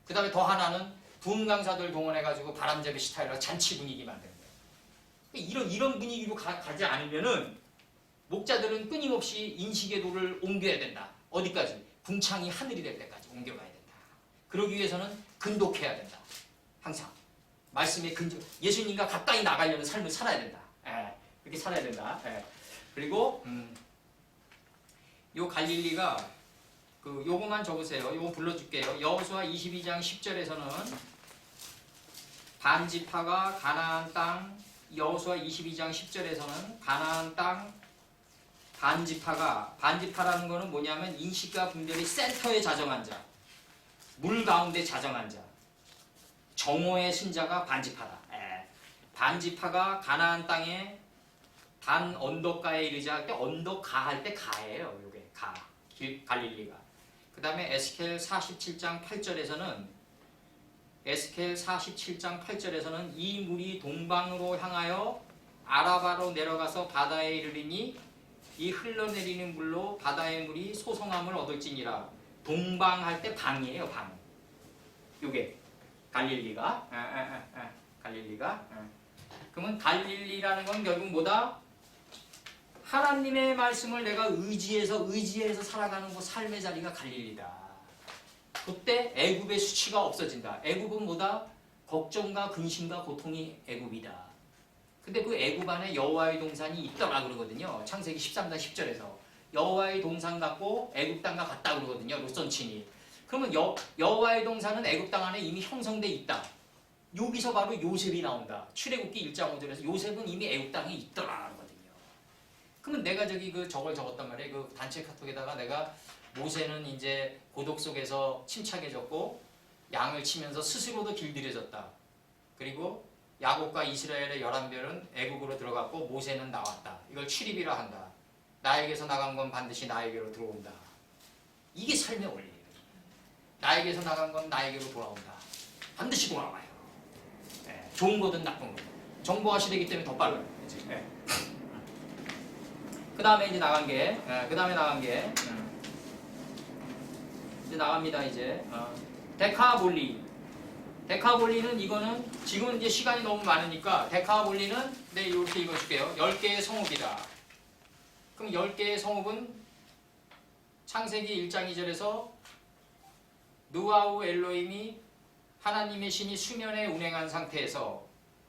그 다음에 더 하나는 부흥 강사들 동원해가지고 바람잡이 스타일로 잔치 분위기 만드는 거예요. 이런 분위기로 가지 않으면은 목자들은 끊임없이 인식의 도를 옮겨야 된다. 어디까지? 궁창이 하늘이 될 때까지 옮겨가야 된다. 그러기 위해서는 근독해야 된다. 항상. 말씀에 예수님과 가까이 나가려는 삶을 살아야 된다. 그렇게 살아야 된다. 그리고 요 갈릴리가 요거만 적으세요. 요거 불러줄게요. 여호수아 22장 10절에서는 반지파가 가나안 땅 여호수아 22장 10절에서는 가나안 땅 반지파라는 거는 뭐냐면 인식과 분별이 센터에 자정한 자, 물 가운데 자정한 자, 정오의 신자가 반지파다. 반지파가 가나안 땅에 단 언덕가에 이르자 할 때 언덕가 할 때 가예요. 요게 갈릴리가. 그 다음에 에스겔 47장 8절에서는 이 물이 동방으로 향하여 아라바로 내려가서 바다에 이르리니 이 흘러내리는 물로 바다의 물이 소성함을 얻을지니라. 동방 할 때 방이에요. 방. 요게 갈릴리가. 갈릴리가. 그러면 갈릴리라는 건 결국 뭐다? 하나님의 말씀을 내가 의지해서 살아가는 그 삶의 자리가 갈릴리다. 그때 애굽의 수치가 없어진다. 애굽은 뭐다? 걱정과 근심과 고통이 애굽이다. 근데 그 애굽 안에 여호와의 동산이 있더라 그러거든요. 창세기 13장 10절에서 여호와의 동산 같고 애굽 땅과 같다 그러거든요. 롯선친이. 그러면 여호와의 동산은 애굽 땅 안에 이미 형성돼 있다. 여기서 바로 요셉이 나온다. 출애굽기 1장 5절에서 요셉은 이미 애굽 땅에 있더라거든요. 그러면 내가 저기 저걸 적었단 말이에요. 그 단체 카톡에다가 내가 모세는 이제 고독 속에서 침착해졌고 양을 치면서 스스로도 길들여졌다. 그리고 야곱과 이스라엘의 11별은 애국으로 들어갔고 모세는 나왔다. 이걸 출입이라 한다. 나에게서 나간 건 반드시 나에게로 들어온다. 이게 삶의 원리예요. 나에게서 나간 건 나에게로 돌아온다. 반드시 돌아와요. 예, 좋은 거든 나쁜 거든. 정보화 시대이기 때문에 더 빨라요. 예. 그 다음에 이제 나간 게, 이제 나갑니다. 이제 데카볼리는 이거는 지금 이제 시간이 너무 많으니까 데카볼리는 네 이렇게 읽어줄게요. 10개의 성읍이다. 그럼 10개의 성읍은 창세기 1장 2절에서 느와우 엘로힘이 하나님의 신이 수면에 운행한 상태에서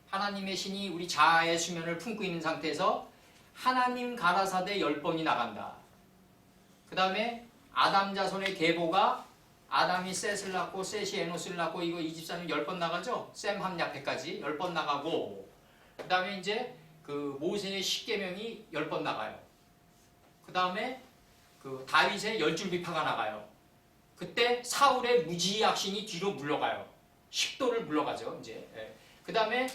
하나님의 신이 우리 자아의 수면을 품고 있는 상태에서 하나님 가라사대 10번이 나간다. 그 다음에 아담 자손의 계보가 아담이 셋을 낳고 셋이 에노스를 낳고 이거 24년 10번 나가죠? 셈 함야페까지 10번 나가고 그 다음에 이제 그 모세의 십계명이 10번 나가요. 그 다음에 그 다윗의 10줄비파가 나가요. 그때 사울의 무지악신이 뒤로 물러가요. 10도를 물러가죠. 이제 그 다음에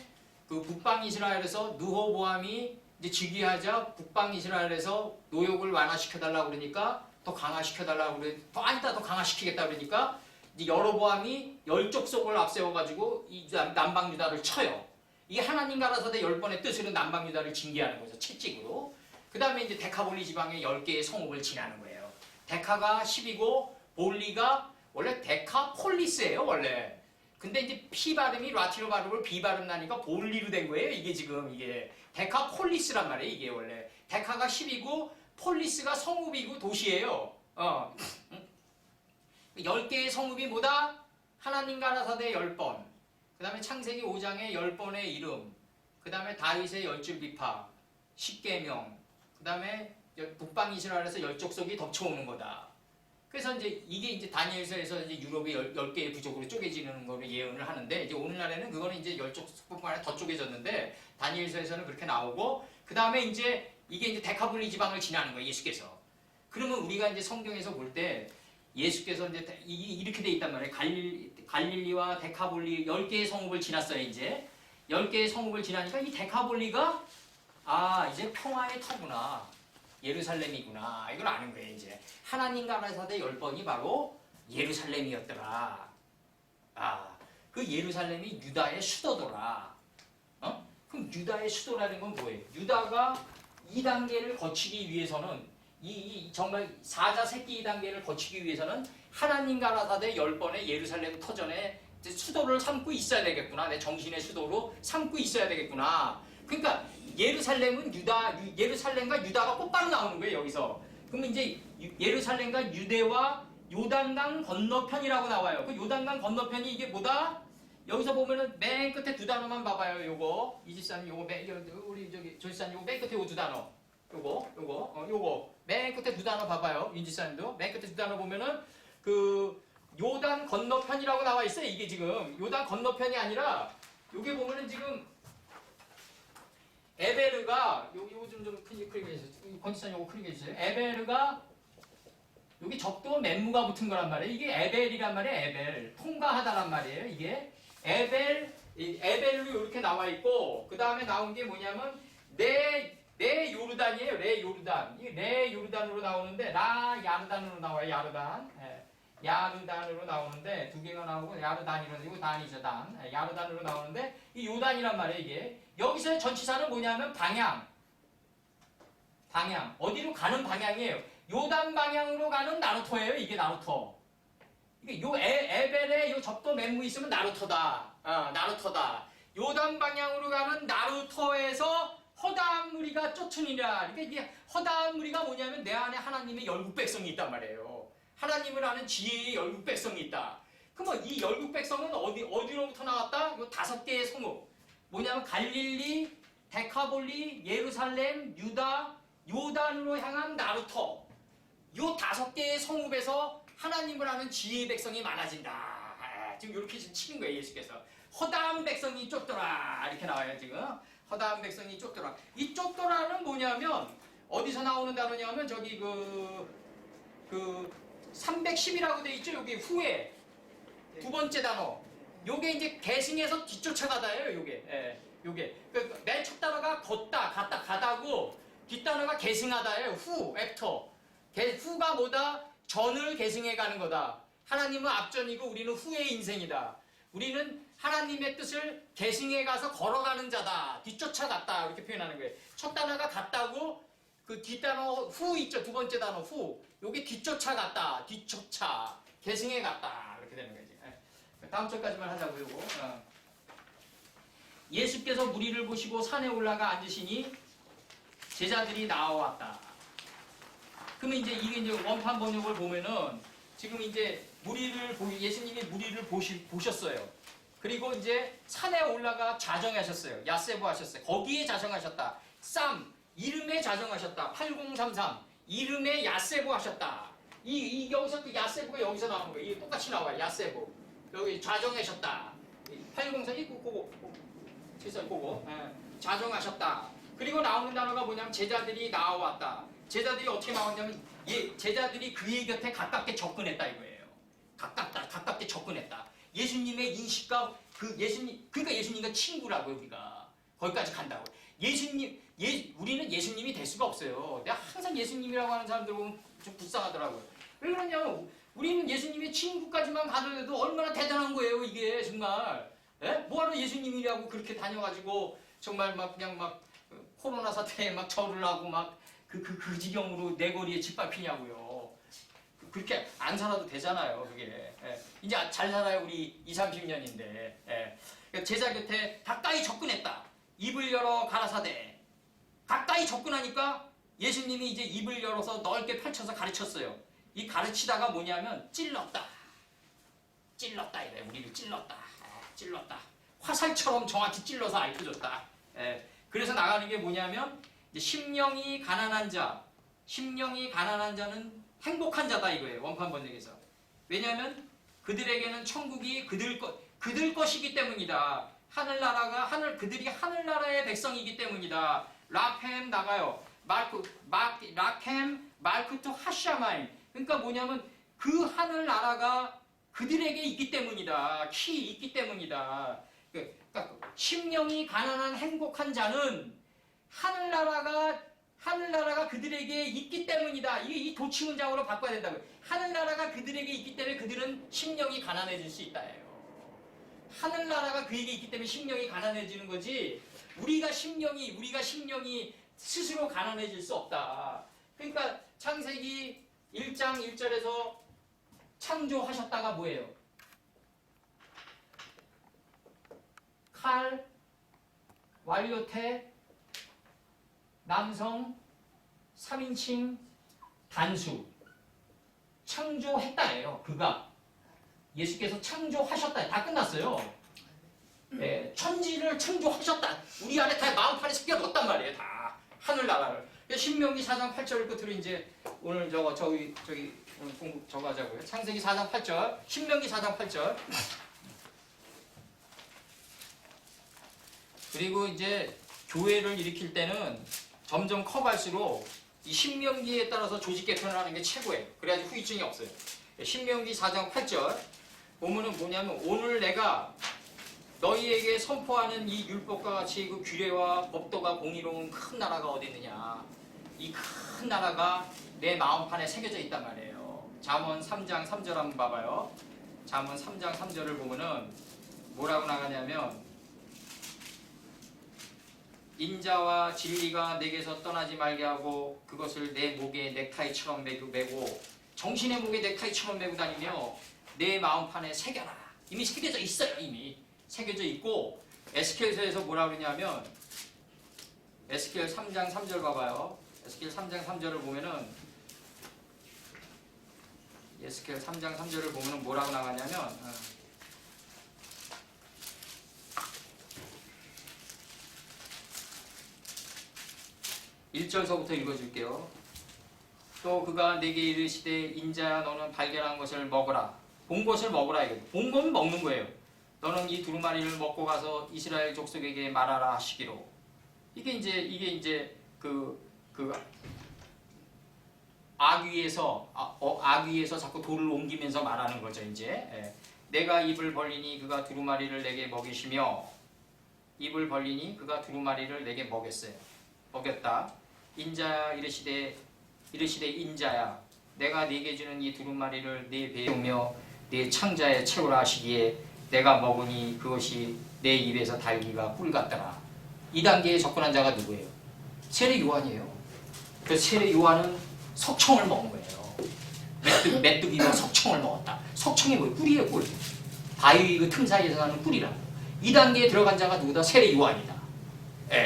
그 북방 이스라엘에서 느호보암이 이제 즉위하자 북방 이스라엘에서 노역을 완화시켜달라고 그러니까 더 강화시켜달라고 그래 더 강화시키겠다 그러니까 이제 여로보암이 열족속을 앞세워가지고 이 남방 유다를 쳐요. 이게 하나님 가라사대 10번의 뜻으로 남방 유다를 징계하는 거죠. 채찍으로. 그 다음에 이제 데카볼리 지방에 10개의 성읍을 지나는 거예요. 데카가 10이고 볼리가 원래 데카폴리스예요 원래. 근데 이제 P 발음이 라틴어 발음을 B 발음 나니까 볼리로 된 거예요. 이게 지금 이게 데카폴리스란 말이에요. 이게 원래 데카가 10이고 폴리스가 성읍이고 도시예요. 10개의 성읍이 뭐다? 하나님 가라사대 10번. 그 다음에 창세기 5장에 10번의 이름. 그 다음에 다윗의 10줄 비파. 10계명. 그 다음에 북방 이스라엘에서 10족속이 덮쳐오는 거다. 그래서 이제 이게 이제 다니엘서에서 이제 유럽이 10개의 부족으로 쪼개지는 거를 예언을 하는데 이제 오늘날에는 그거는 이제 10족뿐만 아니라 더 쪼개졌는데 다니엘서에서는 그렇게 나오고 그 다음에 이제 이게 이제 데카볼리 지방을 지나는 거예요, 예수께서. 그러면 우리가 이제 성경에서 볼 때 예수께서 이제 이렇게 돼 있단 말이에요. 갈릴리와 데카볼리 10개의 성읍을 지났어요, 이제. 10개의 성읍을 지나니까 이 데카볼리가 이제 평화의 터구나. 예루살렘이구나. 이걸 아는 거예요, 이제. 하나님 가라사대 10번이 바로 예루살렘이었더라. 그 예루살렘이 유다의 수도더라. 그럼 유다의 수도라는 건 뭐예요? 유다가 2단계를 거치기 위해서는 정말 사자 새끼 2단계를 거치기 위해서는 하나님 가라사대 10번의 예루살렘 터전에 수도를 삼고 있어야 되겠구나. 내 정신의 수도로 삼고 있어야 되겠구나. 그러니까 예루살렘과 유다가 똑바로 나오는 거예요, 여기서. 그러면 이제 예루살렘과 유대와 요단강 건너편이라고 나와요. 그 요단강 건너편이 이게 뭐다? 여기서 보면은 맨 끝에 두 단어만 봐봐요. 요거 이집사님 요거 우리 저기 조지사님 요거 맨 끝에 요 두 단어. 요거 맨 끝에 두 단어 봐봐요. 윤지사님도 맨 끝에 두 단어 보면은 그 요단 건너편이라고 나와 있어요. 이게 지금 요단 건너편이 아니라 요게 보면은 지금 에베르가 요거 좀 크게 해주세요. 권지사님 요거 크게 해주세요. 에베르가 여기 적도 맨무가 붙은 거란 말이에요. 이게 에벨이란 말이에요. 에벨 통과하다란 말이에요. 이게 에벨로 이렇게 나와 있고 그 다음에 나온 게 뭐냐면 네 요르단이에요. 네 요르단. 이게 네 요르단으로 나오는데 야르단으로 나와요. 야르단. 야르단으로 나오는데 두 개가 나오고 야르단이라는 이거 단이죠. 단. 야르단으로 나오는데 이 요단이란 말이에요. 이게 여기서의 전치사는 뭐냐면 방향. 어디로 가는 방향이에요. 요단 방향으로 가는 나루토예요. 이게 나루토. 이게 요 에벨에 요 접도 맨무 있으면 나루토다. 나루토다. 요단 방향으로 가는 나루토에서 허다한 무리가 쫓으니라. 그러니까 이게 허다한 무리가 뭐냐면 내 안에 하나님의 열국백성이 있단 말이에요. 하나님을 아는 지혜의 열국백성이 있다. 그럼 이 열국백성은 어디로부터 나왔다? 요 5개의 성읍. 뭐냐면 갈릴리, 데카볼리, 예루살렘, 유다, 요단으로 향한 나루토. 요 5개의 성읍에서 하나님을 아는 지혜의 백성이 많아진다. 지금 이렇게 치는 거예요, 예수께서. 허다한 백성이 쫓더라 이렇게 나와요 지금. 허다한 백성이 쫓더라. 이 쫓더라는 뭐냐면 어디서 나오는 단어냐면 저기 그 310이라고 돼 있죠. 여기 후에 두 번째 단어. 요게 이제 계승해서 뒤쫓아가다예요. 요게. 예, 요게. 맨 첫 단어가 걷다, 갔다, 가다고 뒷 단어가 계승하다예요. 후, 애프터. 후가 뭐다? 전을 계승해 가는 거다. 하나님은 앞전이고 우리는 후의 인생이다. 우리는 하나님의 뜻을 계승해 가서 걸어가는 자다. 뒤쫓아갔다. 이렇게 표현하는 거예요. 첫 단어가 갔다고 그 뒷단어 후 있죠. 두 번째 단어 후. 요게 뒤쫓아갔다. 뒤쫓아. 계승해 갔다. 이렇게 되는 거지. 다음 절까지만 하자고요. 요거. 예수께서 무리를 보시고 산에 올라가 앉으시니 제자들이 나와왔다. 그러면 이제 이게 이제 원판 번역을 보면은 지금 이제 예수님이 무리를 보셨어요. 그리고 이제 산에 올라가 자정하셨어요. 야세보 하셨어요. 거기에 자정하셨다. 이름에 자정하셨다. 8033 이름에 야세보 하셨다. 여기서 그 야세보가 여기서 나오는 거예요. 이게 똑같이 나와요. 야세보 여기 자정하셨다. 8032 그거 제설 보고 자정하셨다. 그리고 나오는 단어가 뭐냐면 제자들이 나와왔다. 제자들이 어떻게 나왔냐면 제자들이 그의 곁에 가깝게 접근했다 이거예요. 가깝게 접근했다. 예수님의 인식과 그러니까 예수님과 친구라고 우리가 거기까지 간다고. 우리는 예수님이 될 수가 없어요. 내가 항상 예수님이라고 하는 사람들 보면 좀 불쌍하더라고요. 왜 그러냐면 우리는 예수님의 친구까지만 가더라도 얼마나 대단한 거예요 이게 정말. 예? 뭐하러 예수님이라고 그렇게 다녀가지고 정말 그냥 코로나 사태에 절을 하고 그 지경으로 내 거리에 짓밟히냐고요. 그렇게 안 살아도 되잖아요, 그게. 예. 이제 잘 살아요, 우리 20, 30년인데. 예. 그러니까 제자 곁에 가까이 접근했다. 입을 열어 가라사대. 가까이 접근하니까 예수님이 이제 입을 열어서 넓게 펼쳐서 가르쳤어요. 이 가르치다가 뭐냐면 찔렀다 이래. 우리를 찔렀다. 화살처럼 정확히 찔러서 알려줬다. 예. 그래서 나가는 게 뭐냐면 이제 심령이 가난한 자는 행복한 자다 이거예요. 원판 번역에서. 왜냐하면 그들에게는 천국이 그들 것이기 때문이다. 그들이 하늘나라의 백성이기 때문이다. 라켐 나가요. 라켐 말쿠토 하샤마임. 그러니까 뭐냐면 그 하늘나라가 그들에게 있기 때문이다. 있기 때문이다. 그러니까 심령이 가난한 행복한 자는 하늘나라가 그들에게 있기 때문이다. 이 도치 문장으로 바꿔야 된다고요. 하늘나라가 그들에게 있기 때문에 그들은 심령이 가난해질 수 있다예요. 하늘나라가 그에게 있기 때문에 심령이 가난해지는 거지. 우리가 심령이 스스로 가난해질 수 없다. 그러니까 창세기 1장 1절에서 창조하셨다가 뭐예요? 칼, 완료태, 남성, 3인칭, 단수. 창조했다예요. 그가. 예수께서 창조하셨다. 다 끝났어요. 네, 천지를 창조하셨다. 우리 안에 다 마음판에 새겨 넣었단 말이에요. 다. 하늘나라를. 신명기 4장 8절을 끝으로 이제 오늘 저기 오늘 공부 저거 하자고요. 창세기 4장 8절, 신명기 4장 8절. 그리고 이제 교회를 일으킬 때는 점점 커갈수록 이 신명기에 따라서 조직 개편을 하는 게 최고예요. 그래야지 후유증이 없어요. 신명기 4장 8절 보면은 뭐냐면 오늘 내가 너희에게 선포하는 이 율법과 같이 그 규례와 법도가 공의로운 큰 나라가 어디 있느냐. 이 큰 나라가 내 마음판에 새겨져 있단 말이에요. 잠언 3장 3절 한번 봐봐요. 잠언 3장 3절을 보면은 뭐라고 나가냐면 인자와 진리가 내게서 떠나지 말게 하고 그것을 내 목에 넥타이처럼 매고 정신의 목에 넥타이처럼 매고 다니며 내 마음판에 새겨라. 이미 새겨져 있어요. 이미 새겨져 있고 에스겔서에서 뭐라 그러냐면 에스겔 3장 3절 봐봐요. 에스겔 3장 3절을 보면은 에스겔 3장 3절을 보면은 뭐라고 나가냐면 1절서부터 읽어줄게요. 또 그가 내게 이르시되 인자야 너는 발견한 것을 먹어라. 본 것을 먹어라. 이거. 본 건 먹는 거예요. 너는 이 두루마리를 먹고 가서 이스라엘 족속에게 말하라 하시기로. 이게 이제 그 아귀에서 자꾸 돌을 옮기면서 말하는 거죠. 이제 내가 입을 벌리니 그가 두루마리를 내게 먹이시며 입을 벌리니 그가 두루마리를 내게 먹였어요. 먹였다. 인자야 이르시되 인자야 내가 네게 주는 이 두루마리를 네 배에 오며 네 창자에 채우라 하시기에 내가 먹으니 그것이 내 입에서 달기가 꿀 같더라. 이 단계에 접근한 자가 누구예요? 세례 요한이에요. 그 세례 요한은 석청을 먹은 거예요. 메뚜기가 석청을 먹었다. 석청이 뭐예요? 꿀이에요, 꿀. 바위 그 틈 사이에서 나는 꿀이라. 이 단계에 들어간 자가 누구다? 세례 요한이다.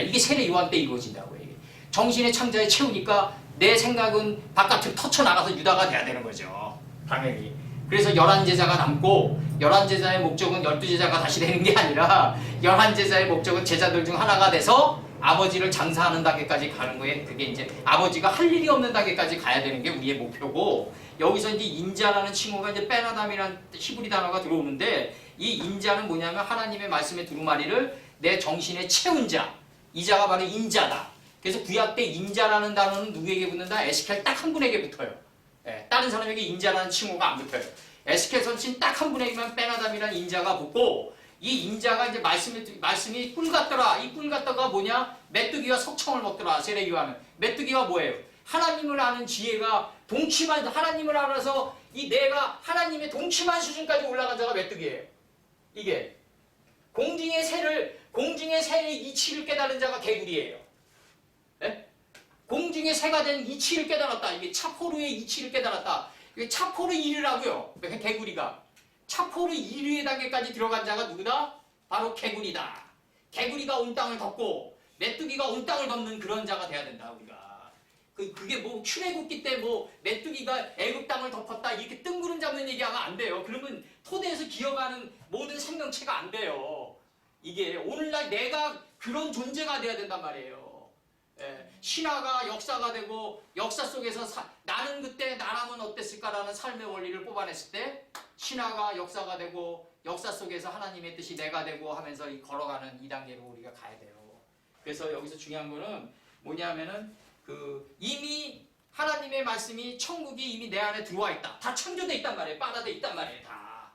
이게 세례 요한 때 이루어진다고 해요. 정신의 창자에 채우니까 내 생각은 바깥으로 터쳐나가서 유다가 돼야 되는 거죠. 당연히. 그래서 11제자가 남고 11제자의 목적은 12제자가 다시 되는 게 아니라 11제자의 목적은 제자들 중 하나가 돼서 아버지를 장사하는 단계까지 가는 거에 그게 이제 아버지가 할 일이 없는 단계까지 가야 되는 게 우리의 목표고 여기서 이제 인자라는 칭호가 이제 베나담이라는 히브리 단어가 들어오는데 이 인자는 뭐냐면 하나님의 말씀의 두루마리를 내 정신에 채운 자. 이 자가 바로 인자다. 그래서 구약 때 인자라는 단어는 누구에게 붙는다? 에스겔 딱 한 분에게 붙어요. 다른 사람에게 인자라는 칭호가 안 붙어요. 에스겔 선지는 딱 한 분에게만 베나담이라는 인자가 붙고 이 인자가 이제 말씀이 꿀 같더라. 이 꿀 같다가 뭐냐? 메뚜기와 석청을 먹더라. 세례 요한은. 메뚜기가 뭐예요? 하나님을 아는 지혜가 동치만 하나님을 알아서 이 내가 하나님의 동치만 수준까지 올라간 자가 메뚜기예요. 이게 공중의 새의 이치를 깨달은 자가 개구리예요. 네? 공중의 새가 된 이치를 깨달았다. 이게 차포르의 이치를 깨달았다. 이게 차포르 1위라고요. 개구리가. 차포르 1위의 단계까지 들어간 자가 누구다? 바로 개구리다. 개구리가 온 땅을 덮고 메뚜기가 온 땅을 덮는 그런 자가 돼야 된다. 우리가. 그게 뭐 출애굽기 때 뭐 메뚜기가 애굽 땅을 덮었다 이렇게 뜬구름 잡는 얘기하면 안 돼요. 그러면 토대에서 기어가는 모든 생명체가 안 돼요. 이게 오늘날 내가 그런 존재가 돼야 된단 말이에요. 신화가 역사가 되고 역사 속에서 나는 그때 나라면 어땠을까라는 삶의 원리를 뽑아냈을 때 신화가 역사가 되고 역사 속에서 하나님의 뜻이 내가 되고 하면서 걸어가는 이 단계로 우리가 가야 돼요. 그래서 여기서 중요한 거는 뭐냐면은 이미 하나님의 말씀이 천국이 이미 내 안에 들어와 있다. 다 창조돼 있단 말이에요. 빨아돼 있단 말이에요. 다.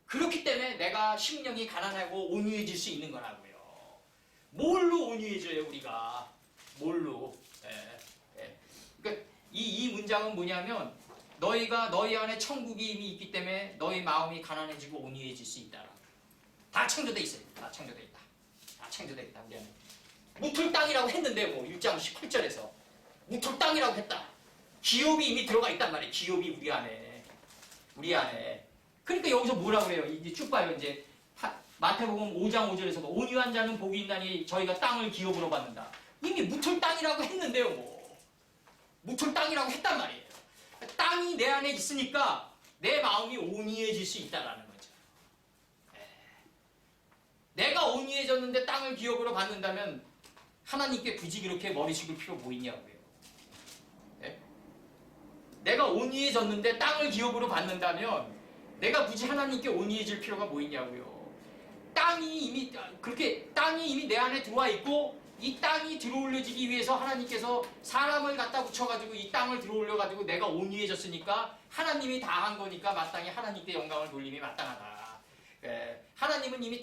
그렇기 때문에 내가 심령이 가난하고 온유해질 수 있는 거라고요. 뭘로 온유해져요 우리가? 뭘로? 그러니까 이 문장은 뭐냐면 너희 안에 천국이 이미 있기 때문에 너희 마음이 가난해지고 온유해질 수 있다. 다 창조돼 있어요. 다 창조돼 있다. 다 창조돼 있다. 우리 안에. 무틀 땅이라고 했는데 뭐 1장 18절에서 무틀 땅이라고 했다. 기업이 이미 들어가 있단 말이에요. 기업이 우리 안에. 그러니까 여기서 뭐라고 그래요? 이제 쭉 봐요. 이제 마태복음 5장 5절에서 온유한 자는 복이 있나니 저희가 땅을 기업으로 받는다. 이미 무틀 땅이라고 했는데요. 뭐 무틀 땅이라고 했단 말이에요. 땅이 내 안에 있으니까 내 마음이 온유해질 수 있다라는 거죠. 내가 온유해졌는데 땅을 기업으로 받는다면 하나님께 굳이 그렇게 머리 식을 필요 뭐 있냐고요. 내가 온유해졌는데 땅을 기업으로 받는다면 내가 굳이 하나님께 온유해질 필요가 뭐 있냐고요. 땅이 이미 내 안에 들어와 있고 이 땅이 들어올려지기 위해서 하나님께서 사람을 갖다 붙여가지고 이 땅을 들어올려가지고 내가 온유해졌으니까 하나님이 다 한 거니까 마땅히 하나님께 영광을 돌림이 마땅하다. 하나님은 이미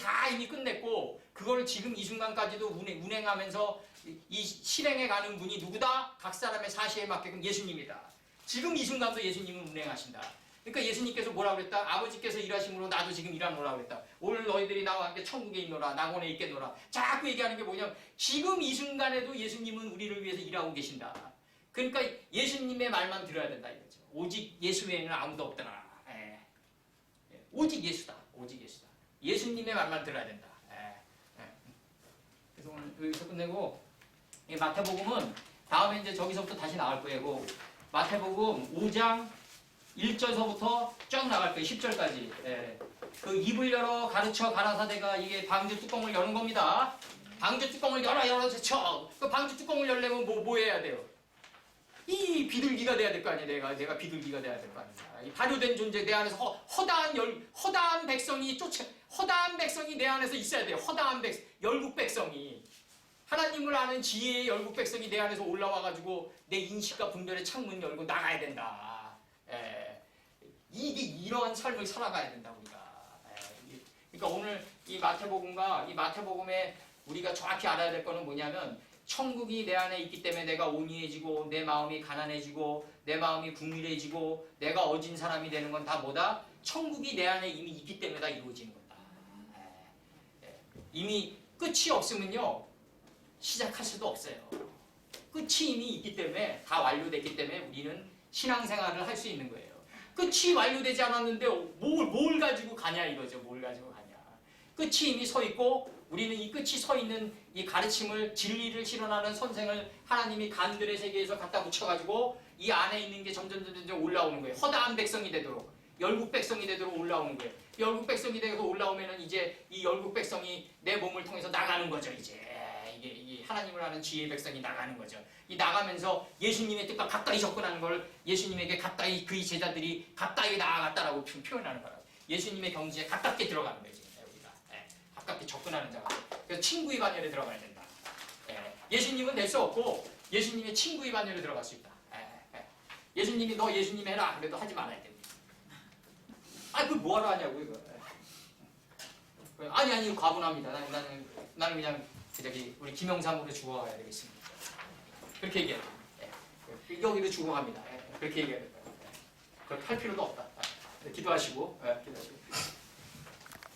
끝냈고 그걸 지금 이 순간까지도 운행하면서 이 실행해 가는 분이 누구다? 각 사람의 사시에 맞게끔 예수님이다. 지금 이 순간도 예수님은 운행하신다. 그러니까 예수님께서 뭐라고 그랬다? 아버지께서 일하심으로 나도 지금 일하노라고 그랬다. 오늘 너희들이 나와 함께 천국에 있노라. 낙원에 있겠노라. 자꾸 얘기하는 게 뭐냐면 지금 이 순간에도 예수님은 우리를 위해서 일하고 계신다. 그러니까 예수님의 말만 들어야 된다 이거죠. 오직 예수 외에는 아무도 없더라. 오직 예수다. 오직 예수다. 예수님의 말만 들어야 된다. 그래서 오늘 여기서 끝내고 마태복음은 다음에 이제 저기서부터 다시 나올 거예요. 마태복음 5장 1절서부터 쫙 나갈 거예요. 10절까지. 그 입을 열어 가르쳐 가라사대가 이게 방주 뚜껑을 여는 겁니다. 방주 뚜껑을 열어서 쳐. 그 방주 뚜껑을 열려면 뭐 해야 돼요? 이 이 비둘기가 돼야 될 거 아니야. 내가 비둘기가 돼야 될 거 아니야. 이 발효된 존재 내 안에서 허다한 백성이 허다한 백성이 내 안에서 있어야 돼요. 허다한 열국 백성이. 하나님을 아는 지혜의 열국 백성이 내 안에서 올라와가지고 내 인식과 분별의 창문 열고 나가야 된다. 이게 이러한 삶을 살아가야 된다 우리가. 그러니까 오늘 이 마태복음에 우리가 정확히 알아야 될 거는 뭐냐면 천국이 내 안에 있기 때문에 내가 온유해지고 내 마음이 가난해지고 내 마음이 궁밀해지고 내가 어진 사람이 되는 건 다 뭐다? 천국이 내 안에 이미 있기 때문에 다 이루어지는 거다. 이미 끝이 없으면요 시작할 수도 없어요. 끝이 이미 있기 때문에 다 완료됐기 때문에 우리는 신앙생활을 할 수 있는 거예요. 끝이 완료되지 않았는데 뭘 가지고 가냐 이거죠. 뭘 가지고 가냐. 끝이 이미 서 있고 우리는 이 끝이 서 있는 이 가르침을 진리를 실현하는 선생을 하나님이 간들의 세계에서 갖다 붙여가지고 이 안에 있는 게 점점 올라오는 거예요. 허다한 백성이 되도록 열국 백성이 되도록 올라오는 거예요. 열국 백성이 되어서 올라오면은 이제 이 열국 백성이 내 몸을 통해서 나가는 거죠. 이게 하나님을 아는 지혜의 백성이 나가는 거죠. 이 나가면서 예수님의 뜻과 가까이 접근하는 걸 예수님에게 가까이 그의 제자들이 가까이 나아갔다라고 표현하는 거라고. 예수님의 경지에 가깝게 들어가는 거예요. 우리가 가깝게 접근하는 자가. 그래서 친구의 반열에 들어가야 된다. 예수님은 될 수 없고 예수님의 친구의 반열에 들어갈 수 있다. 예수님이 너 예수님 해라 그래도 하지 말아야 됩니다. 그 뭐하러 하냐고 이거. 아니 과분합니다. 나는 그냥 우리 김영삼으로 죽어가야 되겠습니다. 그렇게 얘기해요. 여기로 죽어갑니다. 그렇게 얘기해야 될까요? 그렇게 할 필요도 없다. 기도하시고.